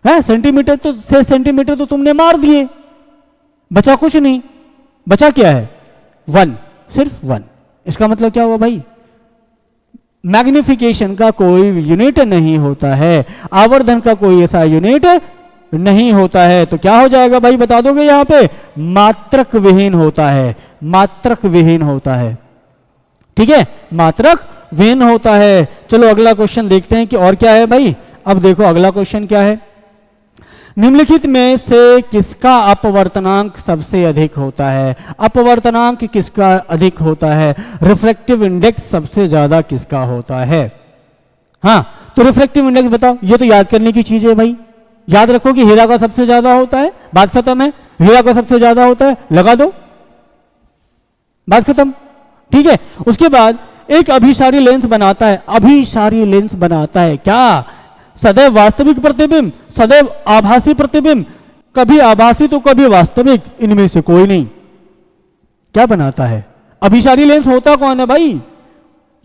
है, सेंटीमीटर तो से सेंटीमीटर तो तुमने मार दिए, बचा कुछ नहीं। बचा क्या है? 1, सिर्फ 1। इसका मतलब क्या हुआ भाई? मैग्निफिकेशन का कोई यूनिट नहीं होता है, आवर्धन का कोई ऐसा यूनिट नहीं होता है। तो क्या हो जाएगा भाई, बता दोगे? यहां पे मात्रक विहीन होता है, मात्रक विहीन होता है, ठीक है, मात्रक विहीन होता है। चलो अगला क्वेश्चन देखते हैं कि और क्या है भाई। अब देखो अगला क्वेश्चन क्या है। निम्नलिखित में से किसका अपवर्तनांक सबसे अधिक होता है? अपवर्तनांक किसका अधिक होता है? रिफ्रैक्टिव इंडेक्स सबसे ज्यादा किसका होता है? हाँ, तो रिफ्रैक्टिव इंडेक्स बताओ। ये तो याद करने की चीज है भाई, याद रखो कि हीरा का सबसे ज्यादा होता है, बात खत्म है। हीरा का सबसे ज्यादा होता है, लगा दो, बात खत्म। ठीक है, उसके बाद एक अभिसारी लेंस बनाता है। अभिसारी लेंस बनाता है क्या? सदैव वास्तविक प्रतिबिंब, सदैव आभासी प्रतिबिंब, कभी आभासी तो कभी वास्तविक, इनमें से कोई नहीं। क्या बनाता है? अभिसारी लेंस होता कौन है भाई?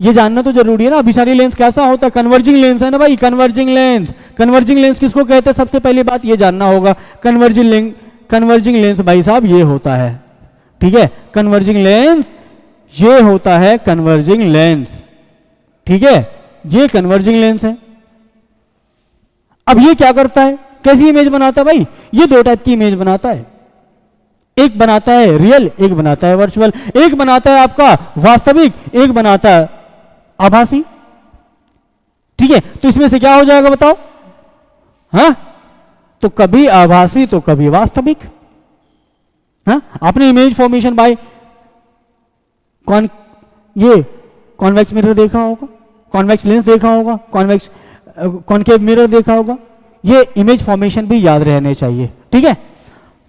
ये जानना तो जरूरी है ना। अभिसारी लेंस कैसा होता है? कन्वर्जिंग लेंस है ना भाई, कन्वर्जिंग लेंस। कन्वर्जिंग लेंस किसको कहते हैं? सबसे पहली बात ये जानना होगा। कन्वर्जिंग लेंस भाई साहब ये होता है, ठीक है, कन्वर्जिंग लेंस ये होता है, कन्वर्जिंग लेंस, ठीक है, ये कन्वर्जिंग लेंस है। अब ये क्या करता है? कैसी इमेज बनाता है भाई? ये दो टाइप की इमेज बनाता है, एक बनाता है रियल, एक बनाता है वर्चुअल। एक बनाता है आपका वास्तविक, एक बनाता है आभासी, ठीक है। तो इसमें से क्या हो जाएगा बताओ? हाँ, तो कभी आभासी तो कभी वास्तविक। हाँ, आपने इमेज फॉर्मेशन बाय ये कॉन्वेक्स मिरर देखा होगा, कॉन्वेक्स लेंस देखा होगा, कॉनकेव मिरर देखा होगा। ये इमेज फॉर्मेशन भी याद रहने चाहिए, ठीक है।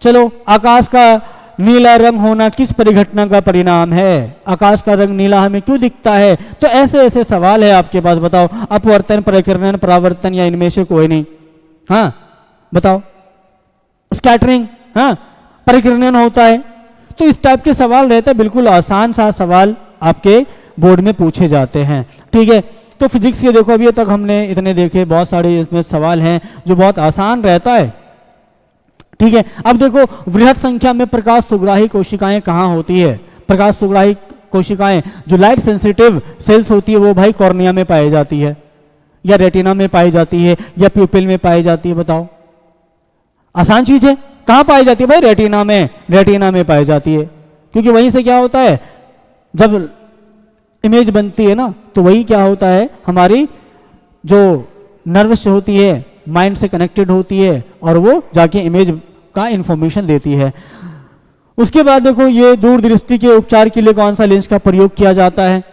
चलो, आकाश का नीला रंग होना किस परिघटना का परिणाम है? आकाश का रंग नीला हमें क्यों दिखता है? तो ऐसे ऐसे सवाल है आपके पास, बताओ। अपवर्तन, परिकिरण, परावर्तन या इनमें से कोई नहीं? हाँ बताओ। स्कैटरिंग, हाँ, परिकिरण होता है। तो इस टाइप के सवाल रहते हैं, बिल्कुल आसान सा सवाल आपके बोर्ड में पूछे जाते हैं, ठीक है। तो फिजिक्स के देखो, अभी तक हमने इतने देखे, बहुत सारे इसमें सवाल हैं जो बहुत आसान रहता है, ठीक है। अब देखो, वृहद संख्या में प्रकाश सुग्राही कोशिकाएं कहाँ होती है? प्रकाश सुग्राही कोशिकाएं जो लाइट सेंसिटिव सेल्स होती है वो भाई कॉर्निया में पाई जाती है, या रेटिना में पाई जाती है, या प्यूपिल में पाई जाती है? बताओ, आसान चीज है। कहाँ पाई जाती है भाई? रेटिना में, रेटिना में पाई जाती है, क्योंकि वहीं से क्या होता है, जब इमेज बनती है ना, तो वही क्या होता है, हमारी जो नर्वस होती है माइंड से कनेक्टेड होती है, और वो जाके इमेज का इंफॉर्मेशन देती है। उसके बाद देखो, ये दूरदृष्टि के उपचार के लिए कौन सा लेंस का प्रयोग किया जाता है?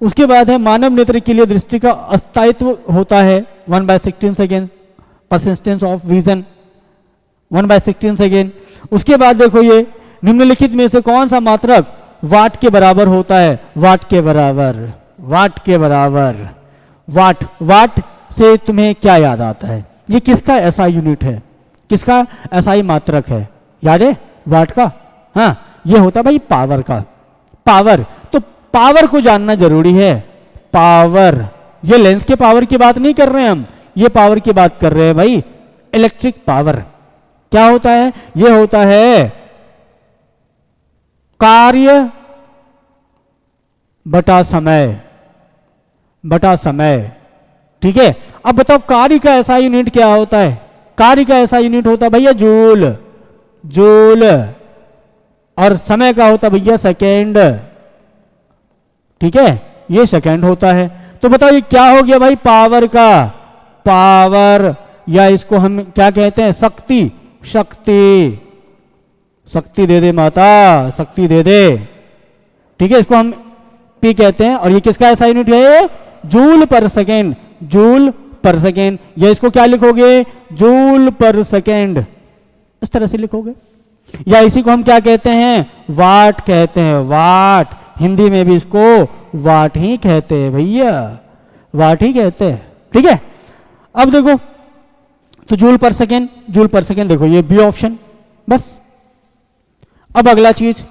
उसके बाद है मानव नेत्र के लिए दृष्टि का अस्थायित्व होता है 1/16 second, persistence of vision 1/16 second. उसके बाद देखो, ये निम्नलिखित में से कौन सा मात्रक वाट के बराबर होता है? वाट के बराबर, वाट के बराबर, वाट। वाट से तुम्हें क्या याद आता है? ये किसका ऐसा यूनिट है, किसका ऐसा ही मात्रक है? याद है वाट का? हाँ, ये होता भाई पावर का। पावर, तो पावर को जानना जरूरी है। पावर, ये लेंस के पावर की बात नहीं कर रहे हैं हम, ये पावर की बात कर रहे हैं भाई, इलेक्ट्रिक पावर। क्या होता है? ये होता है कार्य बटा समय, बटा समय, ठीक है। अब बताओ, कार्य का ऐसा यूनिट क्या होता है? कार्य का ऐसा यूनिट होता है भैया जूल, जूल। और समय का होता भैया सेकेंड, ठीक है, ये सेकेंड होता है। तो बताओ ये क्या हो गया भाई? पावर का, पावर, या इसको हम क्या कहते हैं? शक्ति, शक्ति। शक्ति दे दे माता, शक्ति दे दे, ठीक है, इसको हम पी कहते हैं। और ये किसका ऐसा यूनिट है? जूल पर सेकेंड, जूल पर सेकेंड। या इसको क्या लिखोगे? जूल पर सेकेंड, इस तरह से लिखोगे। या इसी को हम क्या कहते हैं? वाट कहते हैं, वाट। हिंदी में भी इसको वाट ही कहते हैं भैया, वाट ही कहते हैं, ठीक है। अब देखो, तो जूल पर सेकेंड, जूल पर सेकेंड, देखो ये बी ऑप्शन, बस। अब अगला चीज,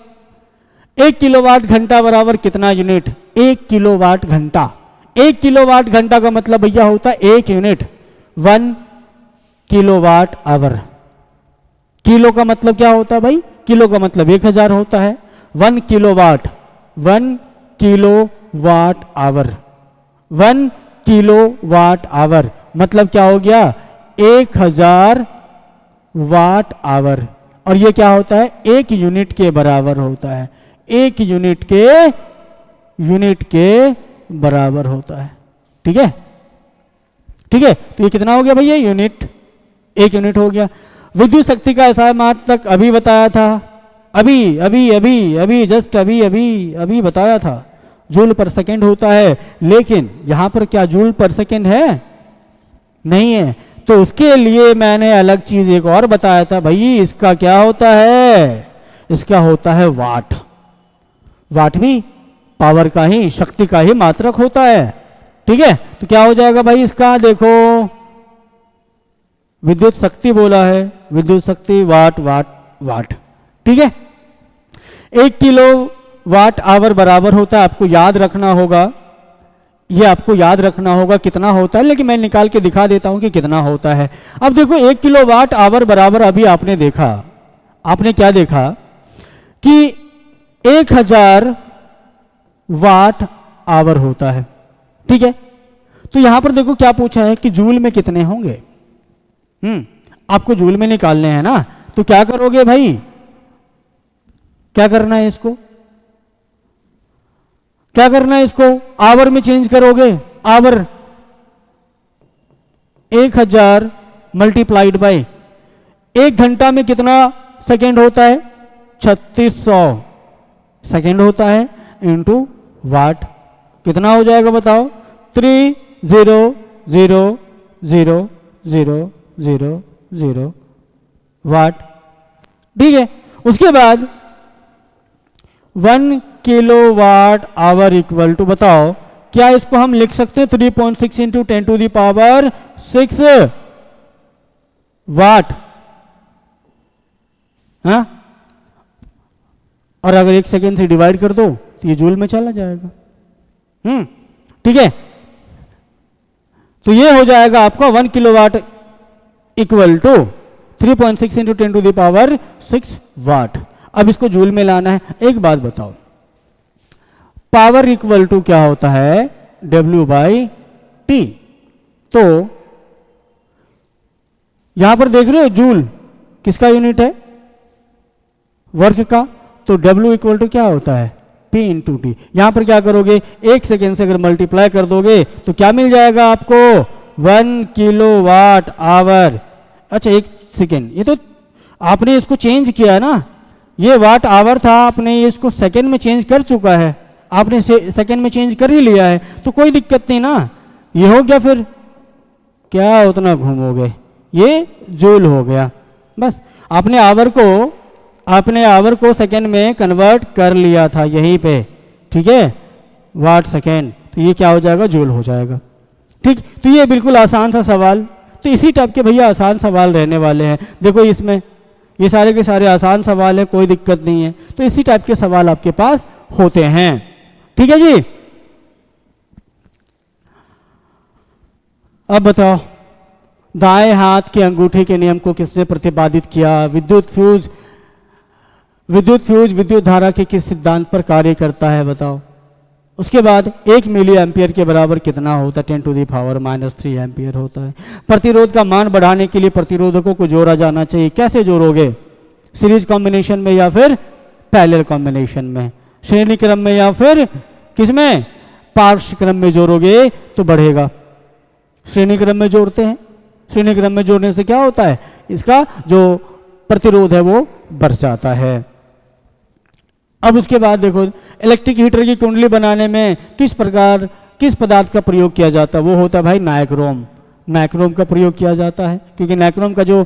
1 किलोवाट घंटा बराबर कितना यूनिट? 1 किलोवाट घंटा। 1 किलोवाट घंटा का मतलब भैया होता है 1 यूनिट, 1 किलोवाट आवर। किलो का मतलब क्या होता है भाई? किलो का मतलब 1000 होता है। 1 kilowatt, 1 kilowatt hour, 1 kilowatt hour मतलब क्या हो गया? 1000 वाट आवर। और ये क्या होता है? 1 यूनिट के बराबर होता है, 1 यूनिट के बराबर होता है, ठीक है, ठीक है। तो ये कितना हो गया भैया? यूनिट, 1 यूनिट हो गया। विद्युत शक्ति का एसआई मात्रक अभी बताया था, अभी अभी अभी अभी जस्ट अभी अभी अभी बताया था, जूल पर सेकेंड होता है। लेकिन यहां पर क्या जूल पर सेकेंड है? नहीं है। तो उसके लिए मैंने अलग चीज एक और बताया था भाई, इसका क्या होता है? इसका होता है वाट। वाट भी पावर का ही, शक्ति का ही मात्रक होता है। ठीक है, तो क्या हो जाएगा भाई इसका? देखो विद्युत शक्ति बोला है, विद्युत शक्ति वाट वाट वाट। ठीक है, 1 किलो वाट आवर बराबर होता है, आपको याद रखना होगा, ये आपको याद रखना होगा कितना होता है, लेकिन मैं निकाल के दिखा देता हूं कि कितना होता है। अब देखो 1 किलो वाट आवर बराबर, अभी आपने देखा, आपने क्या देखा कि 1000 वाट आवर होता है। ठीक है, तो यहां पर देखो क्या पूछा है कि जूल में कितने होंगे। आपको जूल में निकालने हैं ना, तो क्या करोगे भाई? क्या करना है इसको? क्या करना है इसको? आवर में चेंज करोगे। आवर 1000 मल्टीप्लाइड बाय 1 घंटा में कितना सेकेंड होता है? 3600 सेकेंड होता है, इंटू वाट कितना हो जाएगा बताओ? 3000000 वाट। ठीक है, उसके बाद 1 kilowatt hour equal to, बताओ क्या इसको हम लिख सकते हैं 3.6 इंटू 10⁶ वाट? हाँ, और अगर 1 सेकेंड से डिवाइड कर दो तो ये जूल में चला जाएगा। ठीक है, तो ये हो जाएगा आपका 1 किलोवाट इक्वल टू 3.6 इंटू 10⁶ वाट। अब इसको जूल में लाना है। एक बात बताओ, पावर इक्वल टू क्या होता है? W/T। तो यहां पर देख रहे हो जूल किसका यूनिट है? वर्क का। तो W इक्वल टू क्या होता है? P into T. यहां पर क्या करोगे? 1 सेकेंड से अगर मल्टीप्लाई कर दोगे तो क्या मिल जाएगा आपको? 1 किलो वाट आवर। अच्छा 1 सेकेंड, ये तो आपने इसको चेंज किया ना, ये वाट आवर था, आपने इसको सेकेंड में चेंज कर चुका है, आपने सेकेंड में चेंज कर ही लिया है, तो कोई दिक्कत नहीं ना। ये हो गया, फिर क्या उतना घूमोगे, ये जूल हो गया। बस आपने आवर को सेकेंड में कन्वर्ट कर लिया था यहीं पे। ठीक है, वाट सेकेंड, तो ये क्या हो जाएगा? जूल हो जाएगा। ठीक, तो ये बिल्कुल आसान सा सवाल। तो इसी टाइप के भैया आसान सवाल रहने वाले हैं। देखो इसमें ये सारे के सारे आसान सवाल है, कोई दिक्कत नहीं है। तो इसी टाइप के सवाल आपके पास होते हैं। ठीक है जी। अब बताओ, दाएं हाथ के अंगूठे के नियम को किसने प्रतिपादित किया? विद्युत फ्यूज विद्युत धारा के किस सिद्धांत पर कार्य करता है बताओ। उसके बाद 1 मिली एम्पियर के बराबर कितना होता है? 10⁻³ एम्पियर होता है। प्रतिरोध का मान बढ़ाने के लिए प्रतिरोधकों को जोड़ा जाना चाहिए। कैसे जोड़ोगे? सीरीज कॉम्बिनेशन में या फिर पैरेलल कॉम्बिनेशन में? श्रेणी क्रम में या फिर किसमें? पार्श्व क्रम में जोड़ोगे तो बढ़ेगा। श्रेणी क्रम में जोड़ते हैं। श्रेणी क्रम में जोड़ने से क्या होता है? इसका जो प्रतिरोध है वो बढ़ जाता है। अब उसके बाद देखो, इलेक्ट्रिक हीटर की कुंडली बनाने में किस पदार्थ का प्रयोग किया जाता है? वो होता है भाई नाइक्रोम। नाइक्रोम का प्रयोग किया जाता है, क्योंकि नाइक्रोम का जो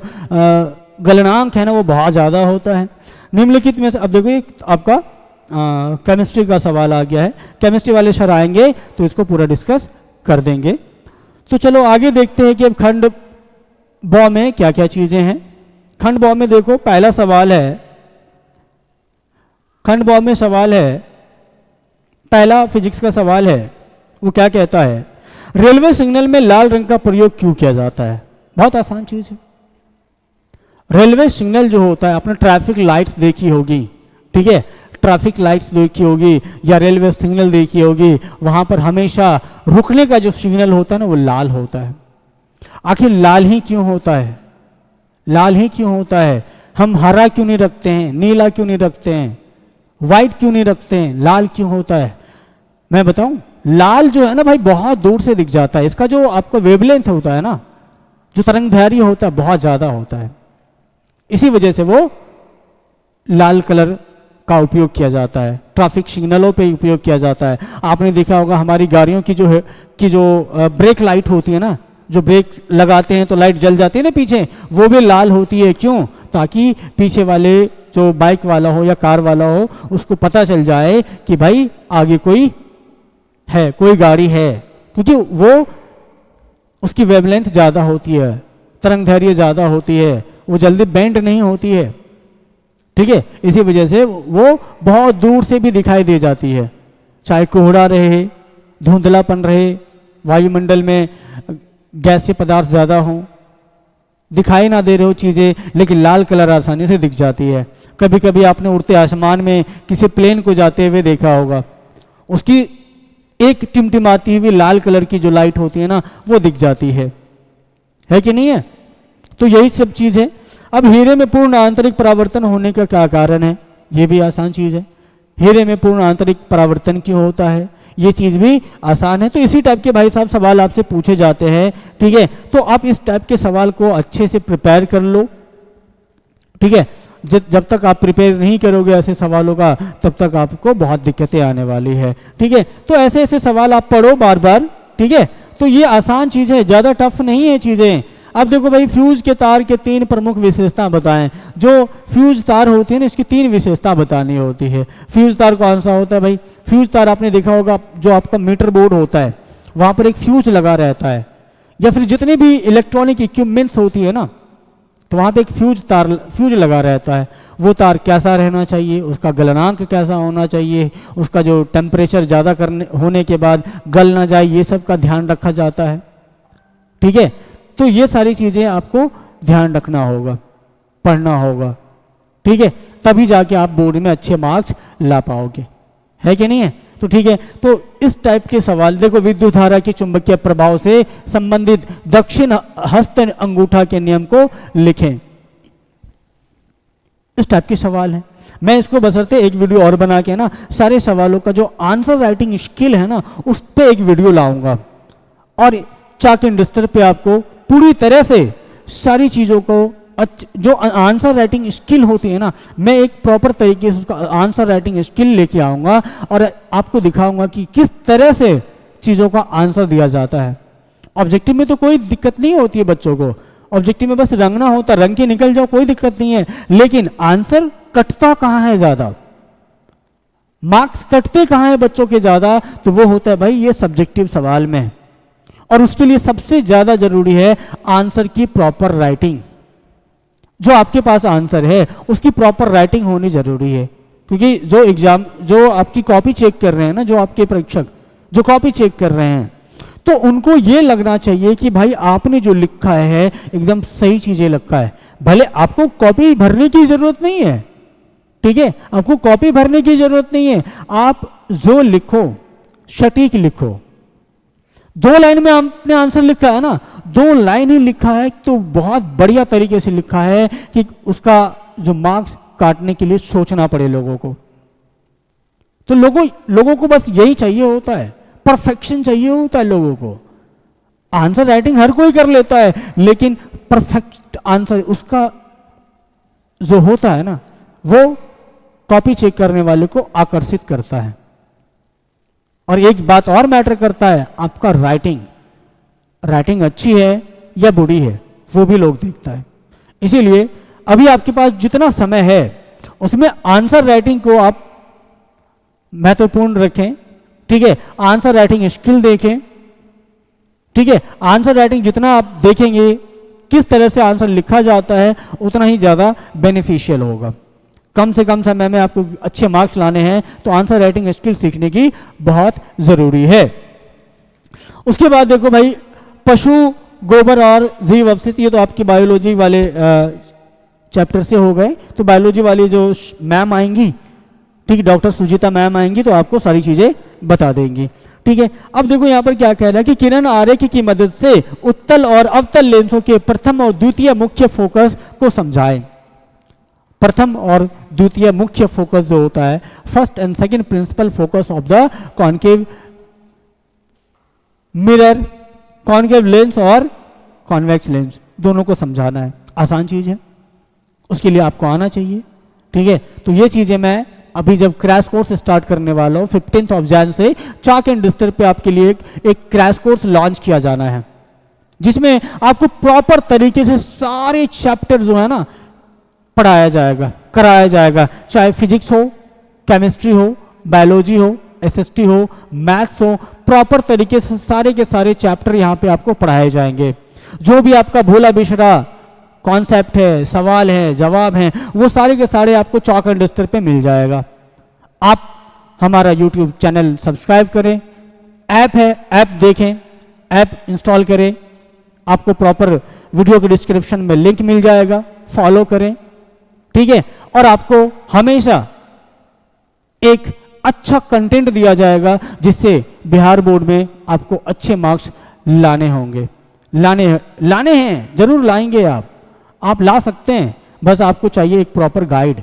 गलनांक है ना वो बहुत ज़्यादा होता है। निम्नलिखित में से, अब देखो ये आपका केमिस्ट्री का सवाल आ गया है, केमिस्ट्री वाले सर आएंगे तो इसको पूरा डिस्कस कर देंगे। तो चलो आगे देखते हैं कि अब खंड ब में क्या क्या चीज़ें हैं। खंड ब में देखो, पहला सवाल है, खंड ब में सवाल है, पहला फिजिक्स का सवाल है। वो क्या कहता है? रेलवे सिग्नल में लाल रंग का प्रयोग क्यों किया जाता है? बहुत आसान चीज है। रेलवे सिग्नल जो होता है, आपने ट्रैफिक लाइट्स देखी होगी, ठीक है, ट्रैफिक लाइट्स देखी होगी या रेलवे सिग्नल देखी होगी, वहां पर हमेशा रुकने का जो सिग्नल होता है ना वो लाल होता है। आखिर लाल ही क्यों होता है? लाल ही क्यों होता है? हम हरा क्यों नहीं रखते हैं? नीला क्यों नहीं रखते हैं? व्हाइट क्यों नहीं रखते हैं? लाल क्यों होता है? मैं बताऊं, लाल जो है ना भाई बहुत दूर से दिख जाता है। इसका जो आपका वेवलेंथ होता है ना, जो तरंग दैर्घ्य होता है बहुत ज्यादा होता है। इसी वजह से वो लाल कलर का उपयोग किया जाता है, ट्रैफिक सिग्नलों पे उपयोग किया जाता है। आपने देखा होगा हमारी गाड़ियों की जो है कि जो ब्रेक लाइट होती है ना, जो ब्रेक लगाते हैं तो लाइट जल जाती है ना पीछे, वो भी लाल होती है। क्यों? ताकि पीछे वाले जो बाइक वाला हो या कार वाला हो उसको पता चल जाए कि भाई आगे कोई है, कोई गाड़ी है, क्योंकि वो उसकी वेवलेंथ ज़्यादा होती है, तरंग दैर्घ्य ज़्यादा होती है, वो जल्दी बेंड नहीं होती है। ठीक है, इसी वजह से वो बहुत दूर से भी दिखाई दे जाती है, चाहे कोहरा रहे, धुंधलापन रहे, वायुमंडल में गैसीय पदार्थ ज़्यादा हों, दिखाई ना दे रहे हो चीज़ें, लेकिन लाल कलर आसानी से दिख जाती है। कभी कभी आपने उड़ते आसमान में किसी प्लेन को जाते हुए देखा होगा, उसकी एक टिमटिमाती हुई लाल कलर की जो लाइट होती है ना, वो दिख जाती है कि नहीं है? तो यही सब चीज़ है। अब हीरे में पूर्ण आंतरिक परावर्तन होने का क्या कारण है? ये भी आसान चीज़ है। हीरे में पूर्ण आंतरिक परावर्तन क्यों होता है? ये चीज़ भी आसान है। तो इसी टाइप के भाई साहब सवाल आपसे पूछे जाते हैं। ठीक है, तो आप इस टाइप के सवाल को अच्छे से प्रिपेयर कर लो। ठीक है, जब तक आप प्रिपेयर नहीं करोगे ऐसे सवालों का, तब तक आपको बहुत दिक्कतें आने वाली है। ठीक है, तो ऐसे ऐसे सवाल आप पढ़ो बार बार। ठीक है, तो ये आसान चीज़ है, ज़्यादा टफ नहीं है चीज़ें। अब देखो भाई, फ्यूज के तार के 3 प्रमुख विशेषता बताएं। जो फ्यूज तार होती है ना, इसकी 3 विशेषता बतानी होती है। फ्यूज तार कौन सा होता है भाई? फ्यूज तार आपने देखा होगा, जो आपका मीटर बोर्ड होता है वहाँ पर एक फ्यूज लगा रहता है, या फिर जितने भी इलेक्ट्रॉनिक इक्विपमेंट्स होती है ना, तो वहाँ पे एक फ्यूज लगा रहता है। वो तार कैसा रहना चाहिए, उसका गलनांक कैसा होना चाहिए, उसका जो टेम्परेचर ज़्यादा होने के बाद गल ना जाए, ये सब का ध्यान रखा जाता है। ठीक है, तो ये सारी चीज़ें आपको ध्यान रखना होगा, पढ़ना होगा। ठीक है, तभी जाके आप बोर्ड में अच्छे मार्क्स ला पाओगे, है कि नहीं है? तो ठीक है, तो इस टाइप के सवाल देखो, विद्युत धारा के चुंबकीय प्रभाव से संबंधित दक्षिण हस्त अंगूठा के नियम को लिखें। इस टाइप के सवाल हैं। मैं इसको बशर्ते एक वीडियो और बना के ना सारे सवालों का जो आंसर राइटिंग स्किल है ना, उस पर एक वीडियो लाऊंगा, और चाक एंड डस्टर पे आपको पूरी तरह से सारी चीज़ों को जो आंसर राइटिंग स्किल होती है ना, मैं एक प्रॉपर तरीके से उसका आंसर राइटिंग स्किल लेके आऊँगा और आपको दिखाऊंगा कि किस तरह से चीज़ों का आंसर दिया जाता है। ऑब्जेक्टिव में तो कोई दिक्कत नहीं होती है बच्चों को, ऑब्जेक्टिव में बस रंगना होता, रंग के निकल जाओ, कोई दिक्कत नहीं है। लेकिन आंसर कटता कहाँ है ज़्यादा, मार्क्स कटते कहाँ है बच्चों के ज़्यादा, तो वो होता है भाई ये सब्जेक्टिव सवाल में। और उसके लिए सबसे ज़्यादा जरूरी है आंसर की प्रॉपर राइटिंग। जो आपके पास आंसर है उसकी प्रॉपर राइटिंग होनी जरूरी है, क्योंकि जो आपकी कॉपी चेक कर रहे हैं ना, जो आपके परीक्षक जो कॉपी चेक कर रहे हैं, तो उनको ये लगना चाहिए कि भाई आपने जो लिखा है एकदम सही चीज़ें लिखा है। भले आपको कॉपी भरने की ज़रूरत नहीं है, ठीक है, आपको कॉपी भरने की ज़रूरत नहीं है, आप जो लिखो सटीक लिखो। 2 लाइन में आपने आंसर लिखा है ना, 2 लाइन ही लिखा है तो बहुत बढ़िया तरीके से लिखा है कि उसका जो मार्क्स काटने के लिए सोचना पड़े लोगों को। तो लोगों को बस यही चाहिए होता है, परफेक्शन चाहिए होता है लोगों को। आंसर राइटिंग हर कोई कर लेता है, लेकिन परफेक्ट आंसर उसका जो होता है ना, वो कॉपी चेक करने वाले को आकर्षित करता है। और एक बात और मैटर करता है, आपका राइटिंग अच्छी है या बुरी है, वो भी लोग देखता है। इसीलिए अभी आपके पास जितना समय है उसमें आंसर राइटिंग को आप महत्वपूर्ण रखें। ठीक है, आंसर राइटिंग स्किल देखें। ठीक है, आंसर राइटिंग जितना आप देखेंगे किस तरह से आंसर लिखा जाता है, उतना ही ज़्यादा बेनिफिशियल होगा। कम से कम समय में आपको अच्छे मार्क्स लाने हैं तो आंसर राइटिंग स्किल सीखने की बहुत ज़रूरी है। उसके बाद देखो भाई, पशु गोबर और जीव अवशिष्ट, ये तो आपकी बायोलॉजी वाले चैप्टर से हो गए। तो बायोलॉजी वाली जो मैम आएंगी, ठीक, डॉक्टर सुजीता मैम आएंगी, तो आपको सारी चीज़ें बता देंगी। ठीक है, अब देखो यहाँ पर क्या कह रहा है कि किरण आरेख की मदद से उत्तल और अवतल लेंसों के प्रथम और द्वितीय मुख्य फोकस को समझाएं। प्रथम और द्वितीय मुख्य फोकस जो होता है, first and second principal focus of the concave mirror, concave lens और कॉन्वेक्स लेंस, दोनों को समझाना है। आसान चीज है। उसके लिए आपको आना चाहिए। ठीक है, तो ये चीज़ें मैं अभी जब क्रैश कोर्स स्टार्ट करने वाला हूँ 15 जनवरी से चाक एंड डिस्टर पे आपके लिए एक क्रैश कोर्स लॉन्च किया जाना है, जिसमें आपको प्रॉपर तरीके से सारे चैप्टर जो है ना पढ़ाया जाएगा, कराया जाएगा, चाहे फिजिक्स हो, केमिस्ट्री हो, बायोलॉजी हो, एसएसटी हो, मैथ्स हो, प्रॉपर तरीके से सारे के सारे चैप्टर यहाँ पे आपको पढ़ाए जाएंगे। जो भी आपका भोला बिशरा कॉन्सेप्ट है, सवाल है, जवाब है, वो सारे के सारे आपको चाक एंड डिस्टर पे मिल जाएगा। आप हमारा यूट्यूब चैनल सब्सक्राइब करें, ऐप है, ऐप देखें, ऐप इंस्टॉल करें, आपको प्रॉपर वीडियो के डिस्क्रिप्शन में लिंक मिल जाएगा, फॉलो करें। ठीक है, और आपको हमेशा एक अच्छा कंटेंट दिया जाएगा जिससे बिहार बोर्ड में आपको अच्छे मार्क्स लाने होंगे, लाने हैं, जरूर लाएंगे आप ला सकते हैं, बस आपको चाहिए एक प्रॉपर गाइड,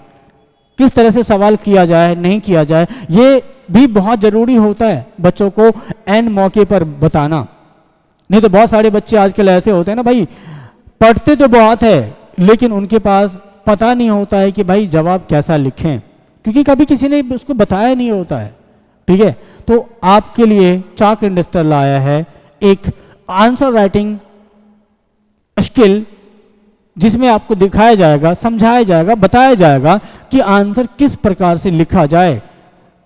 किस तरह से सवाल किया जाए, नहीं किया जाए, ये भी बहुत जरूरी होता है बच्चों को एन मौके पर बताना। नहीं तो बहुत सारे बच्चे आजकल ऐसे होते हैं ना भाई, पढ़ते तो बहुत है लेकिन उनके पास पता नहीं होता है कि भाई जवाब कैसा लिखें, क्योंकि कभी किसी ने उसको बताया नहीं होता है। ठीक है, तो आपके लिए चाक एंड डिस्टर लाया है एक आंसर राइटिंग स्किल, जिसमें आपको दिखाया जाएगा, समझाया जाएगा, बताया जाएगा कि आंसर किस प्रकार से लिखा जाए,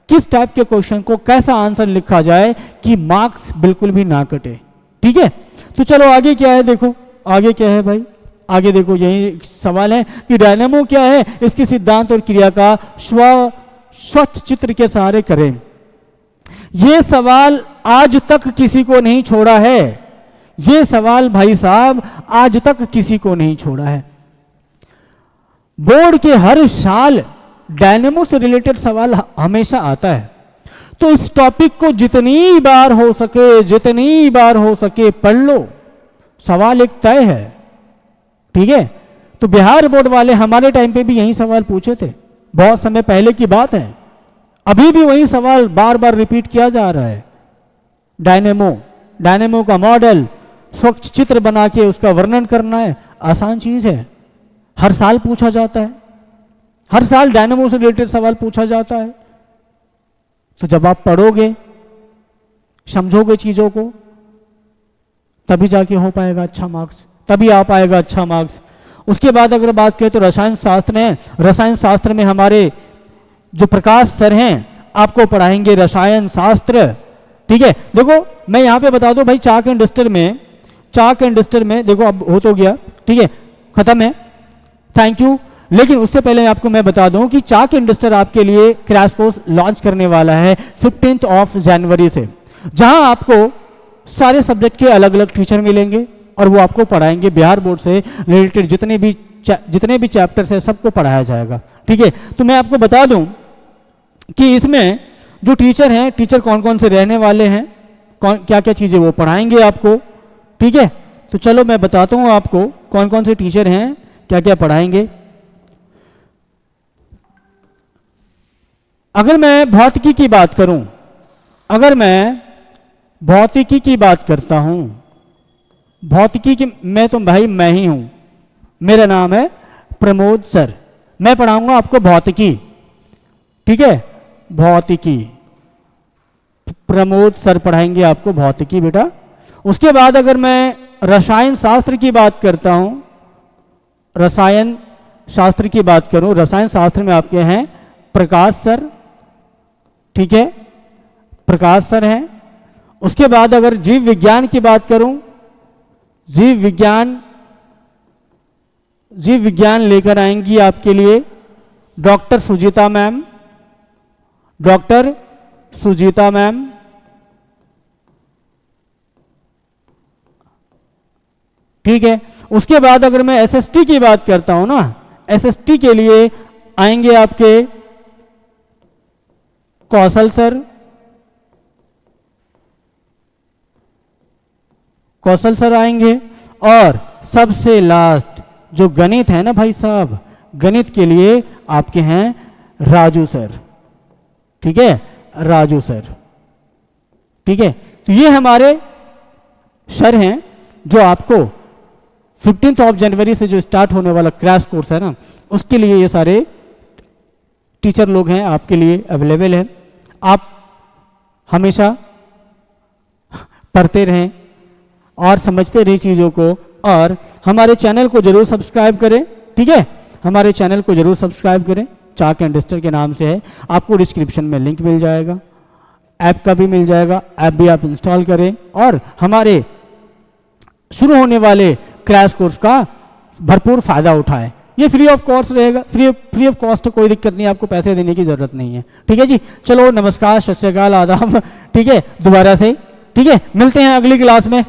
किस टाइप के क्वेश्चन को कैसा आंसर लिखा जाए कि मार्क्स बिल्कुल भी ना कटे। ठीक है, तो चलो आगे क्या है, देखो आगे क्या है भाई, आगे देखो यही सवाल है कि डायनेमो क्या है, इसके सिद्धांत और क्रिया का स्वच्छ चित्र के सहारे करें। यह सवाल आज तक किसी को नहीं छोड़ा है, ये सवाल भाई साहब आज तक किसी को नहीं छोड़ा है। बोर्ड के हर साल डायनेमो से रिलेटेड सवाल हमेशा आता है, तो इस टॉपिक को जितनी बार हो सके पढ़ लो, सवाल एक तय है। ठीक है, तो बिहार बोर्ड वाले हमारे टाइम पे भी यही सवाल पूछे थे, बहुत समय पहले की बात है, अभी भी वही सवाल बार बार रिपीट किया जा रहा है। डायनेमो का मॉडल, स्वच्छ चित्र बना के उसका वर्णन करना है, आसान चीज है, हर साल पूछा जाता है, हर साल डायनेमो से रिलेटेड सवाल पूछा जाता है। तो जब आप पढ़ोगे, समझोगे चीजों को, तभी जाके हो पाएगा अच्छा मार्क्स, तभी आ पाएगा अच्छा मार्क्स। उसके बाद अगर बात करें तो रसायन शास्त्र है, रसायन शास्त्र में हमारे जो प्रकाश सर हैं आपको पढ़ाएंगे रसायन शास्त्र। ठीक है, देखो मैं यहां पे बता दूं भाई, चाक एंड डिस्टर में देखो अब हो तो गया, ठीक है, खत्म है, थैंक यू। लेकिन उससे पहले आपको मैं बता दूं कि चाक एंड डिस्टर आपके लिए क्रैश कोर्स लॉन्च करने वाला है 15 जनवरी से, जहां आपको सारे सब्जेक्ट के अलग अलग टीचर मिलेंगे और वो आपको पढ़ाएंगे, बिहार बोर्ड से रिलेटेड जितने भी चैप्टर्स है सबको पढ़ाया जाएगा। ठीक है, तो मैं आपको बता दूं कि इसमें जो टीचर हैं, टीचर कौन कौन से रहने वाले हैं, क्या क्या चीजें वो पढ़ाएंगे आपको। ठीक है, तो चलो मैं बताता हूं आपको कौन कौन से टीचर हैं, क्या क्या पढ़ाएंगे। अगर मैं भौतिकी की बात करता हूं, भौतिकी की मैं तो भाई मैं ही हूं, मेरा नाम है प्रमोद सर, मैं पढ़ाऊंगा आपको भौतिकी। ठीक है, भौतिकी प्रमोद सर पढ़ाएंगे आपको भौतिकी बेटा। उसके बाद अगर मैं रसायन शास्त्र की बात करता हूं, रसायन शास्त्र में आपके हैं प्रकाश सर। ठीक है, प्रकाश सर हैं। उसके बाद अगर जीव विज्ञान की बात करूं, जीव विज्ञान लेकर आएंगी आपके लिए डॉक्टर सुजीता मैम। ठीक है, उसके बाद अगर मैं एसएसटी की बात करता हूं ना, एसएसटी के लिए आएंगे आपके कौशल सर आएंगे। और सबसे लास्ट जो गणित है ना भाई साहब, गणित के लिए आपके हैं राजू सर। ठीक है, राजू सर। ठीक है, तो ये हमारे सर हैं जो आपको 15 जनवरी से जो स्टार्ट होने वाला क्रैश कोर्स है ना, उसके लिए ये सारे टीचर लोग हैं आपके लिए अवेलेबल हैं। आप हमेशा पढ़ते रहें और समझते रहें चीज़ों को, और हमारे चैनल को जरूर सब्सक्राइब करें, ठीक है। हमारे चैनल को जरूर सब्सक्राइब करें, चाक एंड डस्टर के नाम से है। आपको डिस्क्रिप्शन में लिंक मिल जाएगा, ऐप का भी मिल जाएगा, ऐप भी आप इंस्टॉल करें और हमारे शुरू होने वाले क्रैश कोर्स का भरपूर फायदा उठाएं। ये फ्री ऑफ कॉस्ट रहेगा, फ्री ऑफ कॉस्ट, कोई दिक्कत नहीं, आपको पैसे देने की जरूरत नहीं है, ठीक है जी। चलो नमस्कार, सत श्री अकाल, आदाब, ठीक है, दोबारा से, ठीक है। मिलते हैं अगली क्लास में।